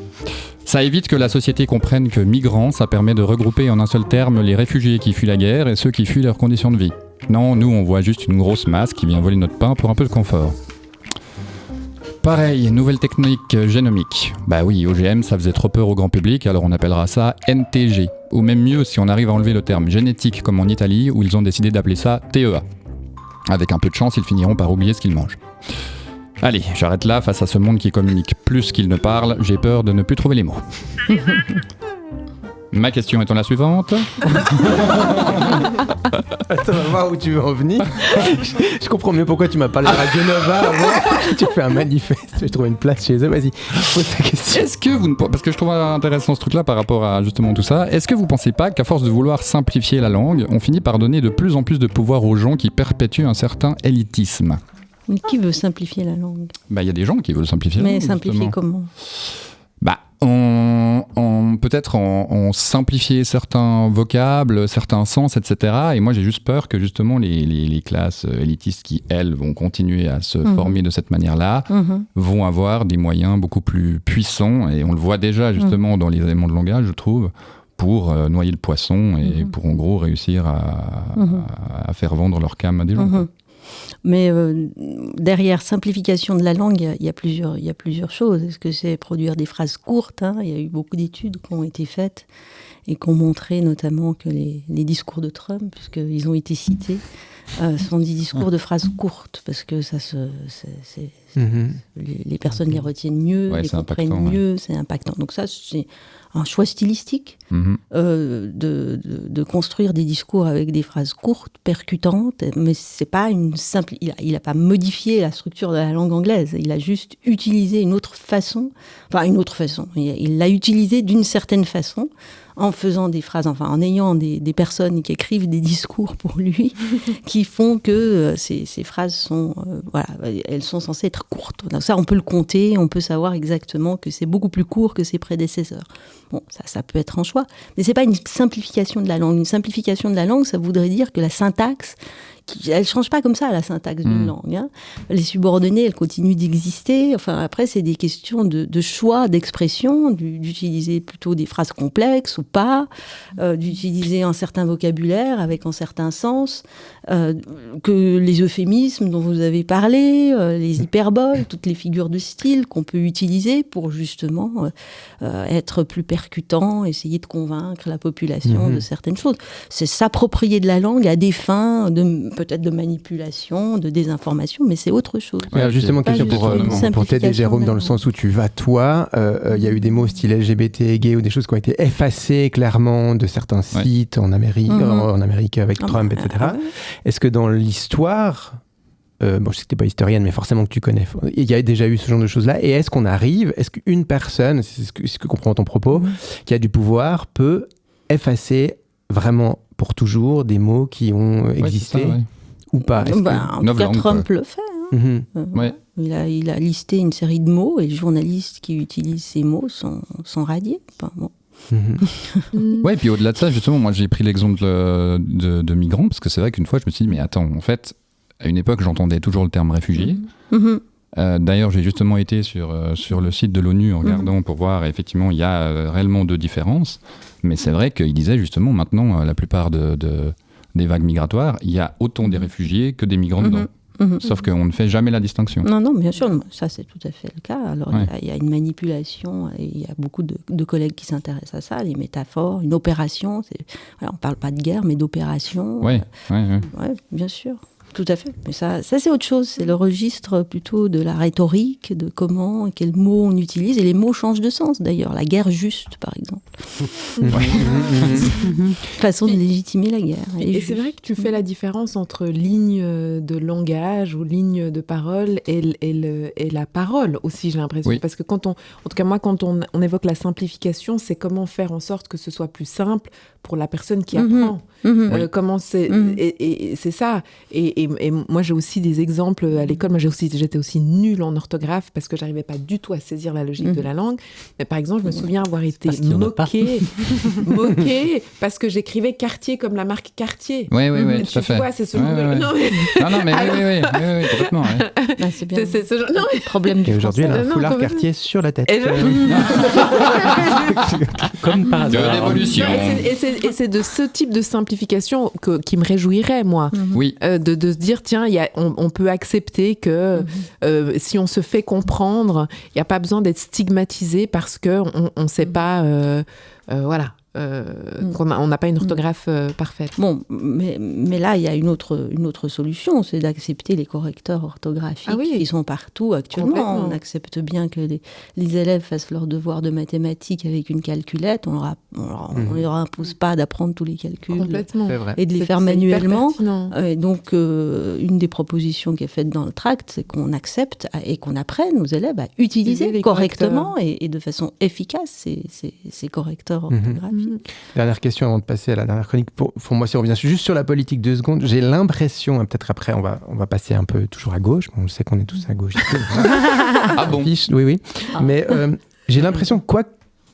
ça évite que la société comprenne que migrants, ça permet de regrouper en un seul terme les réfugiés qui fuient la guerre et ceux qui fuient leurs conditions de vie. Non, nous, on voit juste une grosse masse qui vient voler notre pain pour un peu de confort. Pareil, nouvelle technique génomique. Bah oui, OGM, ça faisait trop peur au grand public, alors on appellera ça NTG. Ou même mieux, si on arrive à enlever le terme génétique, comme en Italie, où ils ont décidé d'appeler ça TEA. Avec un peu de chance, ils finiront par oublier ce qu'ils mangent. Allez, j'arrête là, face à ce monde qui communique plus qu'il ne parle, j'ai peur de ne plus trouver les mots. Ma question étant la suivante. Attends, on va voir où tu veux en venir. Je comprends mieux pourquoi tu m'as parlé de Radio Nova avant. Tu fais un manifeste, je trouve une place chez eux, vas-y, pose ta question. Est-ce que vous, parce que je trouve intéressant ce truc-là par rapport à justement tout ça, est-ce que vous pensez pas qu'à force de vouloir simplifier la langue, on finit par donner de plus en plus de pouvoir aux gens qui perpétuent un certain élitisme ? Mais qui veut simplifier la langue ? Bah, il y a des gens qui veulent simplifier la langue. Mais simplifier justement. comment ? Bah, peut-être en simplifier certains vocables, certains sens, etc. Et moi, j'ai juste peur que justement les classes élitistes qui, elles, vont continuer à se former de cette manière-là, vont avoir des moyens beaucoup plus puissants. Et on le voit déjà justement dans les éléments de langage, je trouve, pour noyer le poisson et pour en gros réussir à faire vendre leur cam à des gens. Mais derrière simplification de la langue, il y a plusieurs choses. Est-ce que c'est produire des phrases courtes, hein ? Il y a eu beaucoup d'études qui ont été faites et qui ont montré notamment que les discours de Trump, puisqu'ils ont été cités, sont des discours de phrases courtes, parce que ça les personnes les retiennent mieux, les comprennent mieux, c'est impactant. Donc ça, c'est un choix stylistique de construire des discours avec des phrases courtes, percutantes, mais c'est pas une simple. Il a pas modifié la structure de la langue anglaise. Il a juste utilisé une autre façon. Il l'a utilisé d'une certaine façon en faisant des phrases, enfin en ayant des personnes qui écrivent des discours pour lui, qui font que ces phrases sont, elles sont censées être courtes. Donc ça, on peut le compter, on peut savoir exactement que c'est beaucoup plus court que ses prédécesseurs. Bon, ça peut être un choix, mais c'est pas une simplification de la langue. Une simplification de la langue, ça voudrait dire que la syntaxe, elle change pas comme ça, la syntaxe d'une langue. Hein. Les subordonnées, elles continuent d'exister. Enfin, après, c'est des questions de choix, d'expression, d'utiliser plutôt des phrases complexes ou pas, d'utiliser un certain vocabulaire avec un certain sens, que les euphémismes dont vous avez parlé, les hyperboles, toutes les figures de style qu'on peut utiliser pour justement être plus percutant, essayer de convaincre la population de certaines choses. C'est s'approprier de la langue à des fins peut-être de manipulation, de désinformation, mais c'est autre chose. Alors justement, question pour t'aider, Jérôme, dans le sens où tu vas, toi, il y a eu des mots style LGBT, gay, ou des choses qui ont été effacées clairement de certains sites en Amérique, en Amérique avec Trump, etc. Est-ce que dans l'histoire... bon, je sais que t'es pas historienne, mais forcément que tu connais. Il y a déjà eu ce genre de choses-là. Et est-ce qu'une personne, c'est ce que comprend ton propos, qui a du pouvoir, peut effacer vraiment pour toujours des mots qui ont existé ou pas? En tout cas, Trump le fait. Hein. Il a listé une série de mots et les journalistes qui utilisent ces mots sont radiés. Enfin, bon. Ouais, et puis au-delà de ça, justement, moi j'ai pris l'exemple de migrants, parce que c'est vrai qu'une fois je me suis dit, mais attends, en fait, à une époque j'entendais toujours le terme réfugié. D'ailleurs, j'ai justement été sur le site de l'ONU en regardant pour voir, effectivement, il y a réellement deux différences. Mais c'est vrai qu'il disait justement, maintenant, la plupart des vagues migratoires, il y a autant des réfugiés que des migrants dedans. Sauf qu'on ne fait jamais la distinction. Non, bien sûr, ça c'est tout à fait le cas. Alors il y a une manipulation, et il y a beaucoup de collègues qui s'intéressent à ça, les métaphores, une opération. On ne parle pas de guerre, mais d'opération. Oui, bien sûr. Tout à fait. Mais ça c'est autre chose. C'est le registre plutôt de la rhétorique, de comment et quels mots on utilise. Et les mots changent de sens, d'ailleurs. La guerre juste, par exemple. Façon de légitimer la guerre. Et c'est vrai que tu fais la différence entre ligne de langage ou ligne de parole et la parole aussi, j'ai l'impression. Oui. Parce que quand en tout cas moi, quand on évoque la simplification, c'est comment faire en sorte que ce soit plus simple pour la personne qui apprend. Comment c'est... Et c'est ça. Et moi, j'ai aussi des exemples à l'école. Moi, j'étais aussi nulle en orthographe parce que j'arrivais pas du tout à saisir la logique de la langue. Mais par exemple, je me souviens avoir été moquée parce que j'écrivais Cartier comme la marque Cartier. Oui, tout à fait. Tu vois, c'est ce genre de... Non, mais oui, complètement. Ah, c'est bien. C'est ce genre... Non, mais... problème du et aujourd'hui, français. elle a un foulard Cartier sur la tête. Comme par hasard. De l'évolution. Et c'est de ce type de simplification qui me réjouirait, moi. Oui. De se dire, tiens, on peut accepter que si on se fait comprendre, il n'y a pas besoin d'être stigmatisé parce qu'on ne sait pas... voilà. On n'a pas une orthographe parfaite. Bon, mais là, il y a une autre solution, c'est d'accepter les correcteurs orthographiques qui sont partout actuellement. On accepte bien que les élèves fassent leur devoir de mathématiques avec une calculette. On ne leur impose pas d'apprendre tous les calculs et de les faire manuellement. Et donc, une des propositions qui est faite dans le tract, c'est qu'on accepte et qu'on apprenne aux élèves à utiliser correctement et de façon efficace ces correcteurs orthographiques. Dernière question avant de passer à la dernière chronique. Pour moi, si on revient juste sur la politique 2 secondes, j'ai l'impression, peut-être après on va passer un peu toujours à gauche, on sait qu'on est tous à gauche. Ah bon? Oui. Mais j'ai l'impression, quoi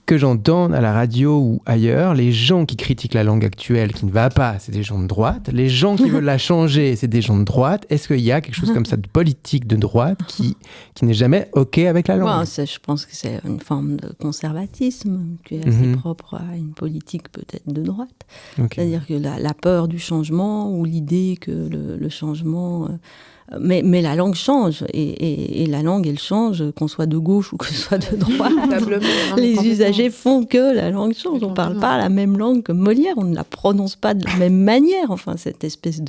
que j'entende à la radio ou ailleurs, les gens qui critiquent la langue actuelle qui ne va pas, c'est des gens de droite. Les gens qui veulent la changer, c'est des gens de droite. Est-ce qu'il y a quelque chose comme ça de politique de droite qui n'est jamais OK avec la langue? Je pense que c'est une forme de conservatisme qui est assez propre à une politique peut-être de droite. Okay. C'est-à-dire que la peur du changement ou l'idée que le changement... Mais la langue change, et la langue, elle change, qu'on soit de gauche ou que soit de droite. Les usagers font que la langue change. On ne parle pas la même langue que Molière, on ne la prononce pas de la même manière. Enfin, cette espèce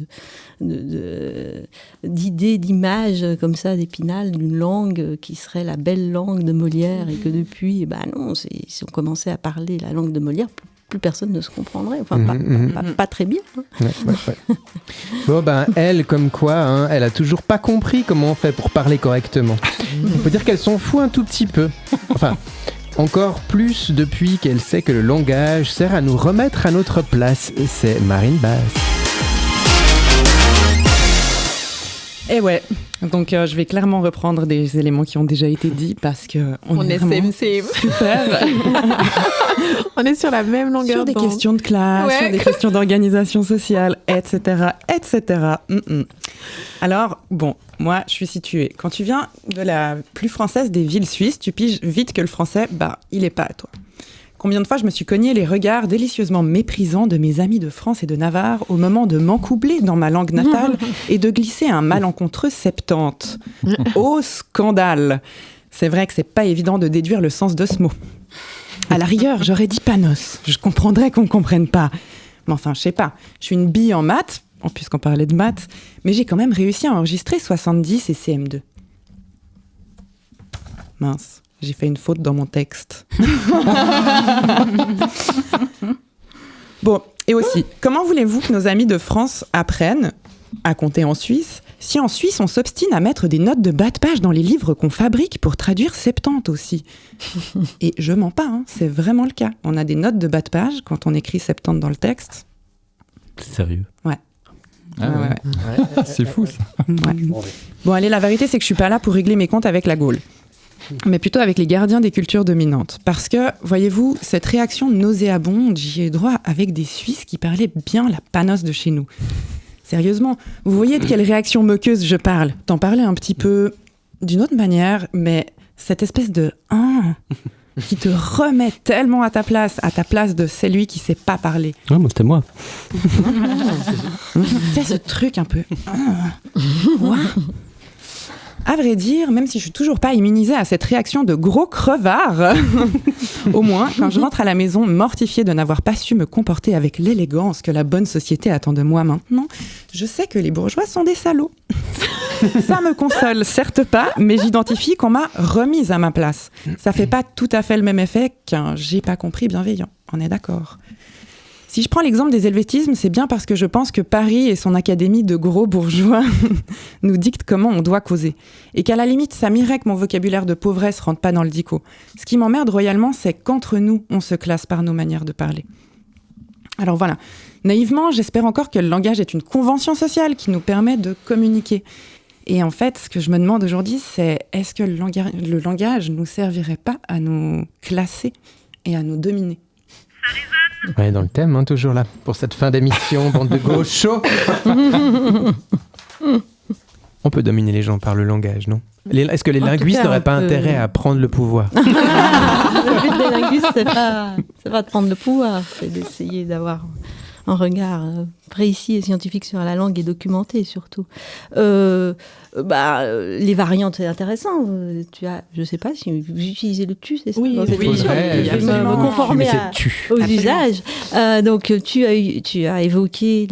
d'idée, d'image comme ça, d'Épinal, d'une langue qui serait la belle langue de Molière, et que depuis, si on commençait à parler la langue de Molière, plus personne ne se comprendrait. Enfin, pas très bien. Hein. Ouais. Bon, elle, comme quoi, elle a toujours pas compris comment on fait pour parler correctement. On peut dire qu'elle s'en fout un tout petit peu. Enfin, Encore plus depuis qu'elle sait que le langage sert à nous remettre à notre place. C'est Marine Basse. Et ouais, donc je vais clairement reprendre des éléments qui ont déjà été dits parce que on est vraiment super. On est sur la même longueur sur des d'onde. questions de classe, sur des questions d'organisation sociale, etc., etc. Alors, bon, moi, je suis située. Quand tu viens de la plus française des villes suisses, tu piges vite que le français, il est pas à toi. Combien de fois je me suis cogné les regards délicieusement méprisants de mes amis de France et de Navarre au moment de m'encoubler dans ma langue natale et de glisser un malencontreux 70. Oh, scandale! C'est vrai que c'est pas évident de déduire le sens de ce mot. À la rigueur, j'aurais dit panos. Je comprendrais qu'on comprenne pas. Mais enfin, je sais pas. Je suis une bille en maths, puisqu'on parlait de maths, mais j'ai quand même réussi à enregistrer 70 et CM2. Mince. J'ai fait une faute dans mon texte. Bon, et aussi, comment voulez-vous que nos amis de France apprennent à compter en Suisse si en Suisse on s'obstine à mettre des notes de bas de page dans les livres qu'on fabrique pour traduire 70 aussi? Et je mens pas, c'est vraiment le cas. On a des notes de bas de page quand on écrit 70 dans le texte. C'est sérieux? Ouais. Ouais. C'est fou ça. Ouais. Bon, allez, la vérité c'est que je suis pas là pour régler mes comptes avec la Gaule, mais plutôt avec les gardiens des cultures dominantes. Parce que, voyez-vous, cette réaction nauséabonde, j'y ai droit avec des Suisses qui parlaient bien la panosse de chez nous. Sérieusement, vous voyez de quelle réaction moqueuse je parle? T'en parlais un petit peu d'une autre manière, mais cette espèce de « qui te remet tellement à ta place de celui qui sait pas parler. Ouais, moi, c'était moi. C'est ce truc un peu... Quoi ? À vrai dire, même si je suis toujours pas immunisée à cette réaction de gros crevard, au moins, quand je rentre à la maison mortifiée de n'avoir pas su me comporter avec l'élégance que la bonne société attend de moi maintenant, je sais que les bourgeois sont des salauds. Ça me console, certes pas, mais j'identifie qu'on m'a remise à ma place. Ça fait pas tout à fait le même effet qu'un « j'ai pas compris » bienveillant, on est d'accord. Si je prends l'exemple des helvétismes, c'est bien parce que je pense que Paris et son académie de gros bourgeois nous dictent comment on doit causer. Et qu'à la limite, ça m'irait que mon vocabulaire de pauvresse rentre pas dans le dico. Ce qui m'emmerde royalement, c'est qu'entre nous, on se classe par nos manières de parler. Alors voilà, naïvement, j'espère encore que le langage est une convention sociale qui nous permet de communiquer. Et en fait, ce que je me demande aujourd'hui, c'est est-ce que le langage nous servirait pas à nous classer et à nous dominer ? Ouais, dans le thème, toujours là, pour cette fin d'émission, bande de gauchos. On peut dominer les gens par le langage, non ? Est-ce que les linguistes n'auraient pas intérêt à prendre le pouvoir ? Le but des linguistes, c'est pas de prendre le pouvoir, c'est d'essayer d'avoir un regard précis et scientifique sur la langue et documenté surtout. Les variantes, c'est intéressant. Je sais pas si vous utilisez le tu, c'est ça? Oui, dans cette émission. oui, Je vais me conformer aux usages. Donc, tu as évoqué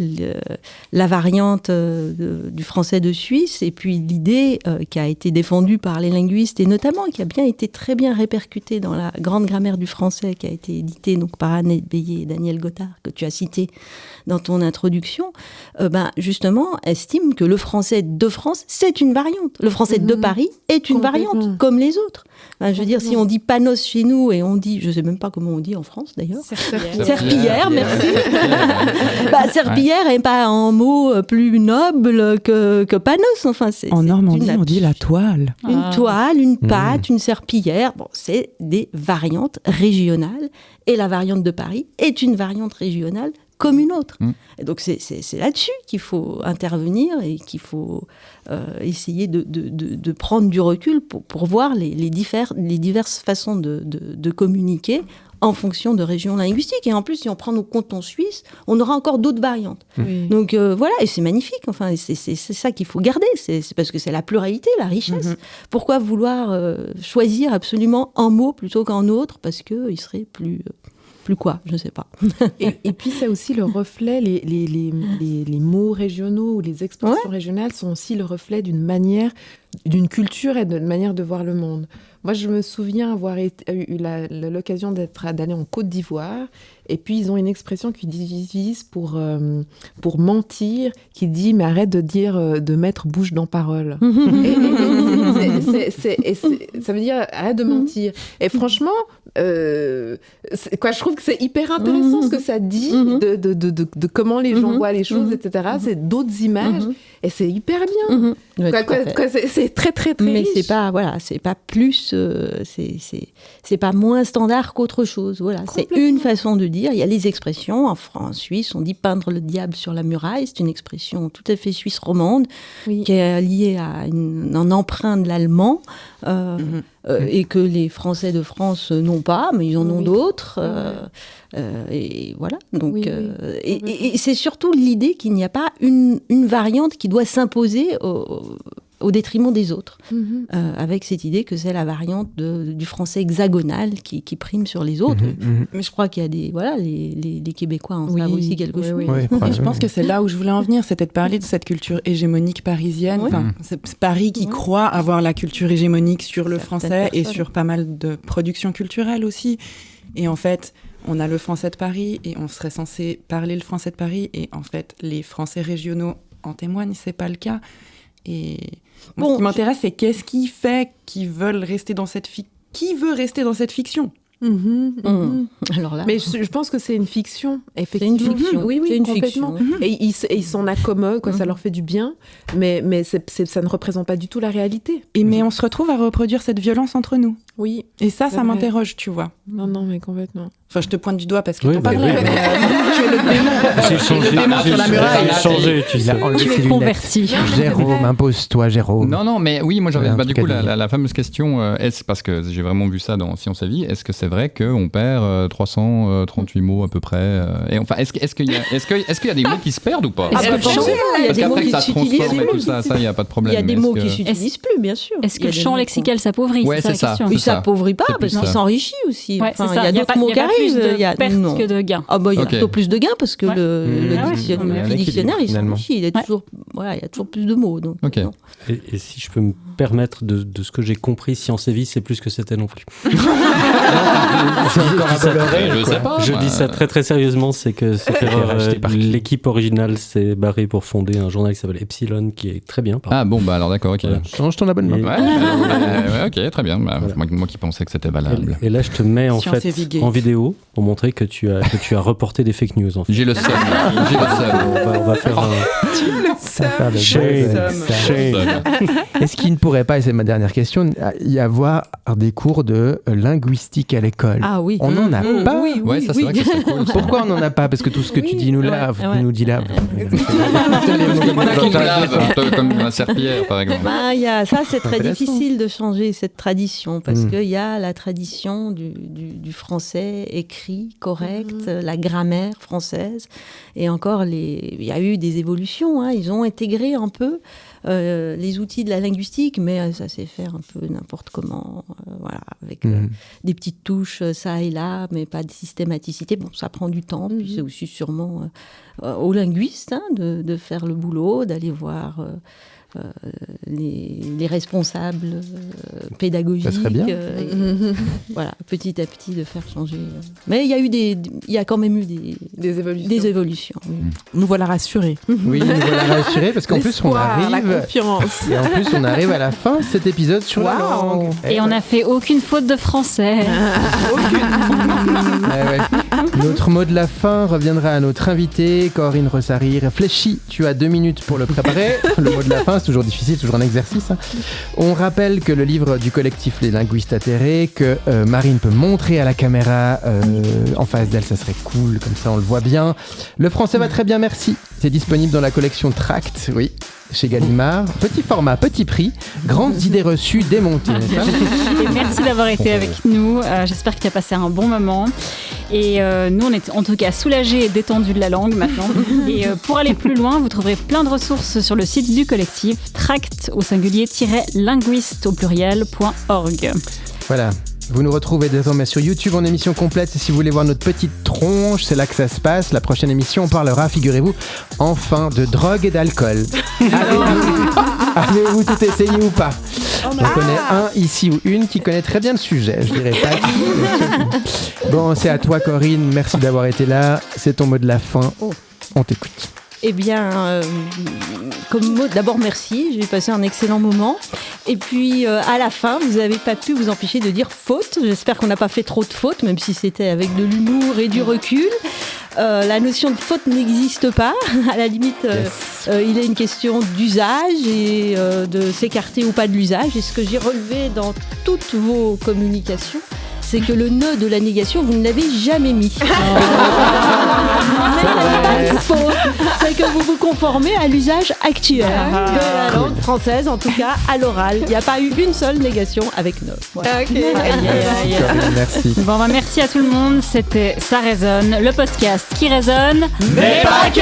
la variante du français de Suisse et puis l'idée qui a été défendue par les linguistes et notamment qui a bien été très bien répercutée dans la grande grammaire du français qui a été éditée donc, par Anne Bélier et Daniel Gothard, que tu as cité dans ton introduction, justement, estime que le français de France, c'est une variante. Le français de Paris est une variante, comme les autres. Je veux dire, si on dit panos chez nous et on dit, je ne sais même pas comment on dit en France d'ailleurs. Serpillière, merci. Serpillière n'est pas un mot plus noble que panos. Enfin, en Normandie, on dit la toile. Une toile, une pâte, une serpillière. Bon, c'est des variantes régionales. Et la variante de Paris est une variante régionale comme une autre. Et donc c'est là-dessus qu'il faut intervenir et qu'il faut essayer de prendre du recul pour voir les diverses façons de communiquer en fonction de régions linguistiques. Et en plus, si on prend nos cantons suisses, on aura encore d'autres variantes. Oui. Donc voilà, et c'est magnifique. Enfin, c'est ça qu'il faut garder. C'est parce que c'est la pluralité, la richesse. Pourquoi vouloir choisir absolument un mot plutôt qu'un autre? Parce qu'il serait plus quoi, je ne sais pas. et puis c'est aussi le reflet, les mots régionaux ou les expressions régionales sont aussi le reflet d'une culture et d'une manière de voir le monde. Moi, je me souviens avoir eu l'occasion d'aller en Côte d'Ivoire, et puis ils ont une expression qu'ils utilisent pour mentir, qui dit « mais arrête de mettre bouche dans parole ». Ça veut dire « arrête de mentir ». Et franchement, je trouve que c'est hyper intéressant ce que ça dit de comment les gens voient les choses, etc. C'est d'autres images et c'est hyper bien. C'est très très très mais riche. c'est pas plus, c'est pas moins standard qu'autre chose. Voilà, c'est une façon de dire. Il y a les expressions en Suisse, on dit peindre le diable sur la muraille. C'est une expression tout à fait suisse romande qui est liée à un emprunt de l'allemand. Et que les Français de France n'ont pas, mais ils en ont d'autres. Et voilà. Donc, et c'est surtout l'idée qu'il n'y a pas une variante qui doit s'imposer au détriment des autres, avec cette idée que c'est la variante du français hexagonal qui prime sur les autres. Mais je crois qu'il y a les Québécois en savent aussi quelque chose. Et je pense que c'est là où je voulais en venir, c'était de parler de cette culture hégémonique parisienne. Enfin, c'est Paris qui croit avoir la culture hégémonique sur le français et sur pas mal de productions culturelles aussi. Et en fait, on a le français de Paris et on serait censé parler le français de Paris. Et en fait, les Français régionaux en témoignent, c'est pas le cas. Et ce qui m'intéresse, c'est qu'est-ce qui fait qu'ils veulent rester dans cette qui veut rester dans cette fiction. Alors là, mais je pense que c'est une fiction, effectivement. C'est une fiction. Oui, c'est une complètement. Fiction. Et ils s'en accommodent, ça leur fait du bien, mais ça ne représente pas du tout la réalité. Mais on se retrouve à reproduire cette violence entre nous. Oui. Et ça m'interroge, tu vois. Non, mais complètement. Enfin, je te pointe du doigt parce que t'en parlais. Tu es le démon sur la muraille. Tu es converti. Jérôme, impose-toi, Jérôme. Non, mais oui, moi j'avais du coup la fameuse question, est-ce, parce que j'ai vraiment vu ça dans Science et Vie, est-ce que c'est vrai qu'on perd 338 mots à peu près et enfin, est-ce qu'il y a des mots qui se perdent ou pas? Parce qu'après que ça se transforme et tout ça, il n'y a pas de problème. Il y a des mots qui ne s'utilisent plus, bien sûr. Est-ce que le champ lexical s'appauvrit? Ouais, c'est ça. Il s'appauvrit pas, parce qu'il s'enrichit aussi. Il y a d'autres mots qui arrivent. Il y a perte que de gains. Il y a plutôt plus de gains parce que le dictionnaire, il s'enrichit. Il y a toujours plus de mots. Donc, et si je peux me permettre de ce que j'ai compris, Science et Vie, c'est plus que c'était non plus. Je dis ça très très sérieusement, c'est que cette erreur, l'équipe originale s'est barrée pour fonder un journal qui s'appelle Epsilon, qui est très bien. Ah bon, bah alors d'accord, ok. Voilà. Change ton abonnement. Ok, très bien. Bah, voilà. Moi qui pensais que c'était valable. Et là, je te mets en fait en vidéo pour montrer que tu as reporté des fake news. En fait. J'ai le seum. On va faire un... Est-ce qu'il ne pourrait pas, et c'est ma dernière question, y avoir des cours de linguistique à l'école? Ah oui. On n'en a pas. Ouais, ça c'est vrai que c'est cool. Pourquoi on n'en a pas? Parce que tout ce que tu dis nous dit lave. Comme la serpillière, par exemple. Ça, c'est très difficile de changer cette tradition parce qu'il y a la tradition du français écrit, correct, la grammaire française. Et encore, il y a eu des évolutions. Ils ont intégré un peu les outils de la linguistique, mais ça s'est fait un peu n'importe comment, avec des petites touches ça et là, mais pas de systématicité. Bon, ça prend du temps, puis c'est aussi sûrement aux linguistes de faire le boulot, d'aller voir les responsables pédagogiques. Ça serait bien. Voilà, petit à petit de faire changer. Mais il y a quand même eu des évolutions. Nous voilà rassurés. Oui, nous voilà rassurés parce qu'en plus on arrive. La confiance. Et en plus on arrive à la fin de cet épisode sur la langue. Et on n'a fait aucune faute de français. Notre mot de la fin reviendra à notre invité, Corinne Rossary. Réfléchis, tu as 2 minutes pour le préparer. Le mot de la fin, c'est toujours difficile, toujours un exercice. On rappelle que le livre du collectif Les Linguistes Atterrés, que Marine peut montrer à la caméra en face d'elle, ça serait cool, comme ça on le voit bien. Le français va très bien, merci. C'est disponible dans la collection Tract, oui, chez Gallimard. Petit format, petit prix, grandes idées reçues démontées. Et merci d'avoir été avec nous. J'espère que tu as passé un bon moment. Et nous, on est en tout cas soulagés et détendus de la langue maintenant. Et pour aller plus loin, vous trouverez plein de ressources sur le site du collectif, tract au singulier-linguiste au pluriel.org. Voilà. Vous nous retrouvez désormais sur YouTube en émission complète. Et si vous voulez voir notre petite tronche, c'est là que ça se passe. La prochaine émission, on parlera, figurez-vous, enfin de drogue et d'alcool. Avez-vous tout essayé ou pas? On connaît un ici ou une qui connaît très bien le sujet. Je dirais pas qui. Bon, c'est à toi, Corinne. Merci d'avoir été là. C'est ton mot de la fin. On t'écoute. Eh bien, comme mot, d'abord merci, j'ai passé un excellent moment. Et puis, à la fin, vous n'avez pas pu vous empêcher de dire faute. J'espère qu'on n'a pas fait trop de fautes, même si c'était avec de l'humour et du recul. La notion de faute n'existe pas. À la limite, il est une question d'usage et de s'écarter ou pas de l'usage. Et ce que j'ai relevé dans toutes vos communications, c'est que le nœud de la négation, vous ne l'avez jamais mis. Mais ça n'est pas une faute. C'est que vous vous conformez à l'usage actuel de la langue française, en tout cas à l'oral. Il n'y a pas eu une seule négation avec nœud. Voilà. Merci. Bon, merci à tout le monde. C'était Ça résonne, le podcast qui résonne. Mais pas que.